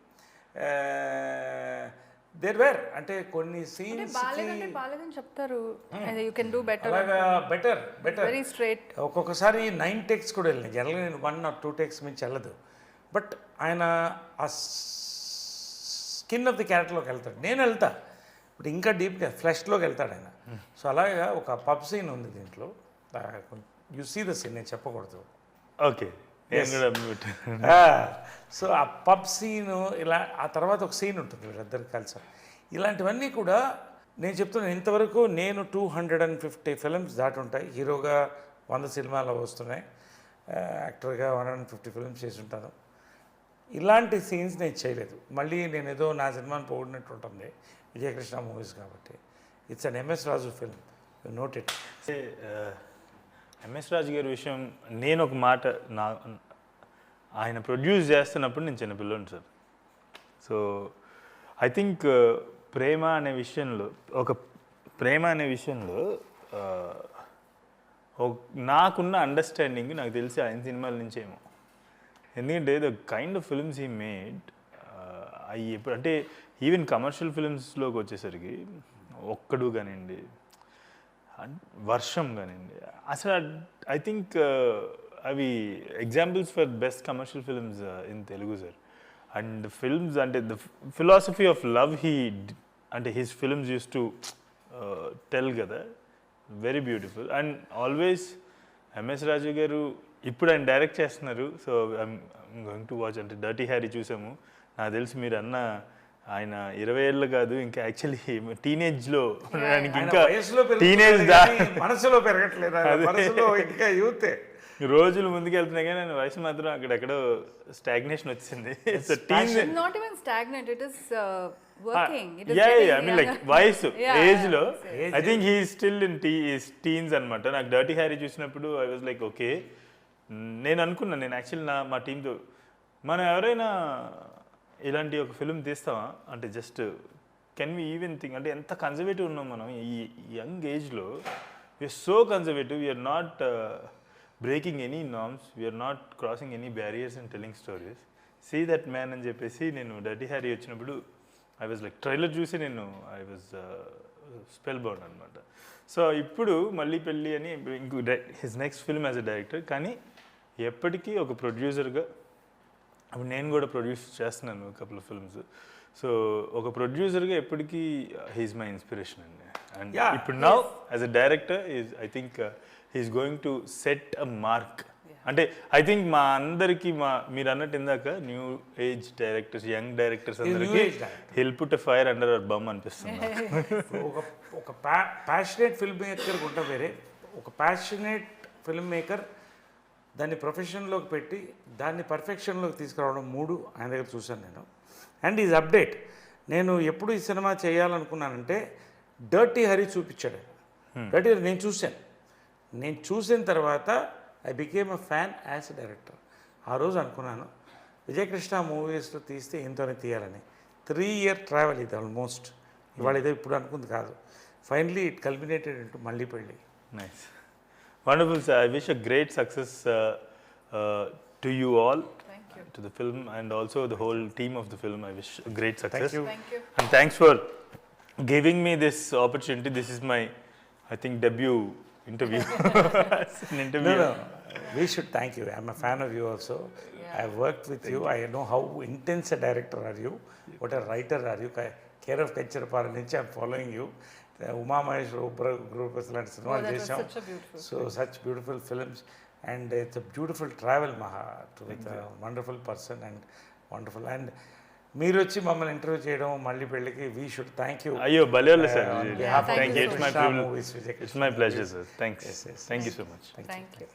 There were అంటే కొన్ని సీన్స్ బాలేదని చెప్తారు, యూ కెన్ డూ బెటర్, అలాగా బెటర్ వెరీ స్ట్రైట్. ఒక్కొక్కసారి 9 takes కూడా వెళ్ళినాయి. జనరల్గా నేను 1 or 2 takes మించి వెళ్ళదు. బట్ ఆయన ఆ స్కిన్ ఆఫ్ ది క్యారెక్టర్లోకి వెళ్తాడు, నేను వెళ్తా, బట్ ఇంకా డీప్గా ఫ్లెష్లోకి వెళ్తాడు ఆయన. సో అలాగా ఒక పబ్ సీన్ ఉంది దీంట్లో, యు సీ ద సీన్, నేను చెప్పకూడదు. ఓకే. సో ఆ పబ్ సీను ఇలా, ఆ తర్వాత ఒక సీన్ ఉంటుంది వీళ్ళిద్దరు కలిసి. ఇలాంటివన్నీ కూడా నేను చెప్తున్నాను, ఇంతవరకు నేను 250 films దాటి ఉంటాయి. హీరోగా 100 సినిమాలు వస్తున్నాయి, యాక్టర్గా 150 films చేసి ఉంటాను. ఇలాంటి సీన్స్ నేను చేయలేదు. మళ్ళీ నేను ఏదో నా సినిమాని పోగొట్టినట్టు ఉంటుంది, విజయకృష్ణ మూవీస్ కాబట్టి. It's an MS Raju film, you note it. MS Raju గారి విషయం, నేను ఒక మాట, ఆయన ప్రొడ్యూస్ చేస్తున్నప్పుడు నేను చిన్నపిల్లని సార్. సో ఐ థింక్ ప్రేమ అనే విషయంలో నాకున్న అండర్స్టాండింగ్ నాకు తెలిసి ఆయన సినిమాల నుంచేమో. ఎందుకంటే the kind of films he made, అవి ఎప్పుడు అంటే ఈవెన్ కమర్షియల్ ఫిల్మ్స్లోకి వచ్చేసరికి ఒక్కడు కానివ్వండి, వర్షం కానివ్వండి, అసలు ఐ థింక్ అవి examples for best commercial films in Telugu sir. And films అంటే ద ఫిలాసఫీ ఆఫ్ లవ్ అంటే his films used to tell కదా, very beautiful. And always MS Raju garu ఇప్పుడు ఆయన డైరెక్ట్ చేస్తున్నారు. So I'm going to watch. అంటే Dirty Harry చూసాము, నాకు తెలిసి మీరు అన్న ఆయన 20 ఏళ్ళు కాదు, ఇంకా యాక్చువల్లీ టీనేజ్లో ఉండడానికి, ఇంకా టీనేజ్ మనసులో పెరగట్లేదు, మనసులో ఇంకా యూతే. రోజులు ముందుకు వెళ్తున్నాయి కానీ ఆయన వయసు మాత్రం అక్కడెక్కడో స్టాగ్నేషన్ వచ్చింది. So not even stagnant, it is working. I mean like వయసు ఏజ్ లో I think he still in teens అనమాట. నాకు డర్టీ హ్యారీ చూసినప్పుడు ఐ వాజ్ లైక్ ఓకే, నేను అనుకున్నాను, నేను యాక్చువల్లీ మా టీంతో మనం ఎవరైనా ఇలాంటి ఒక ఫిల్మ్ తీస్తామా అంటే just can we even think, అంటే ఎంత కన్జర్వేటివ్ ఉన్నాం మనం ఈ యంగ్ ఏజ్లో. We're so conservative, we're not breaking any norms, we're not crossing any barriers and telling stories. See that man అని చెప్పేసి నేను డర్టీ హ్యారీ వచ్చినప్పుడు ఐ వాజ్ లైక్, ట్రైలర్ చూసి నేను ఐ వాజ్ స్పెల్ బౌండ్ అనమాట. సో ఇప్పుడు మళ్ళీ పెళ్ళి అని ఇంకో his next film as a director, కానీ ఎప్పటికీ ఒక ప్రొడ్యూసర్గా, అప్పుడు నేను కూడా ప్రొడ్యూస్ చేస్తున్నాను కపుల్ ఆఫ్ ఫిల్మ్స్. సో ఒక ప్రొడ్యూసర్గా ఎప్పటికీ హీఈస్ మై ఇన్స్పిరేషన్ అండి. అండ్ ఇప్పుడు now as a director I think he's going to set a mark అంటే ఐ థింక్ మా అందరికి మీరు అన్నట్టు ఇందాక new age directors, young directors అందరికి age director. He'll put fire under our bum అనిపిస్తుంది. ఒక ప్యాషనేట్ ఫిల్మ్ మేకర్ ఉంటా వేరే, ఒక ప్యాషనేట్ ఫిల్మ్ మేకర్ దాన్ని ప్రొఫెషన్లోకి పెట్టి దాన్ని పర్ఫెక్షన్లోకి తీసుకురావడం 3 ఆయన దగ్గర చూశాను నేను. And is update. నేను ఎప్పుడు ఈ సినిమా చేయాలనుకున్నానంటే డర్టీ హరి చూపించాడు. డర్టీ హరి నేను చూసిన తర్వాత I became a fan as a director. ఆ రోజు అనుకున్నాను విజయకృష్ణ మూవీస్లో తీస్తే ఇంతనే తీయాలని. 3 year ట్రావెల్ ఇది ఆల్మోస్ట్. ఇవాళ ఇదే ఇప్పుడు అనుకుంది కాదు. ఫైనలీ ఇట్ కల్మినేటెడ్ ఇంటూ మళ్ళీ పెళ్ళి. Nice. Wonderful, sir. I wish a great success to you all, Thank you. to the film, and also the whole team of the film. I wish a great success. you. Thank you. And thanks for giving me this opportunity. This is my, I think, debut interview. As an interview. No. We should thank you. I'm a fan of you also. I worked with you. I know how intense a director are you. What a writer are you. Care of Kancherapara నుంచి I'm following you. Uma Maheshwara group లాంటి సినిమాలు that was చేసాం. such a beautiful So such beautiful films, and it's a beautiful travel, Maha, with a wonderful person and wonderful. And మీరు వచ్చి మమ్మల్ని interview చేయడం మళ్ళీ పెళ్ళికి we should thank you. Ayyo, bhaleyalla, sir. on behalf of Thank you. It's my Krishna privilege. Movies, Vijay It's my pleasure, sir. Thanks. Yes. Thank you so much. Thank you.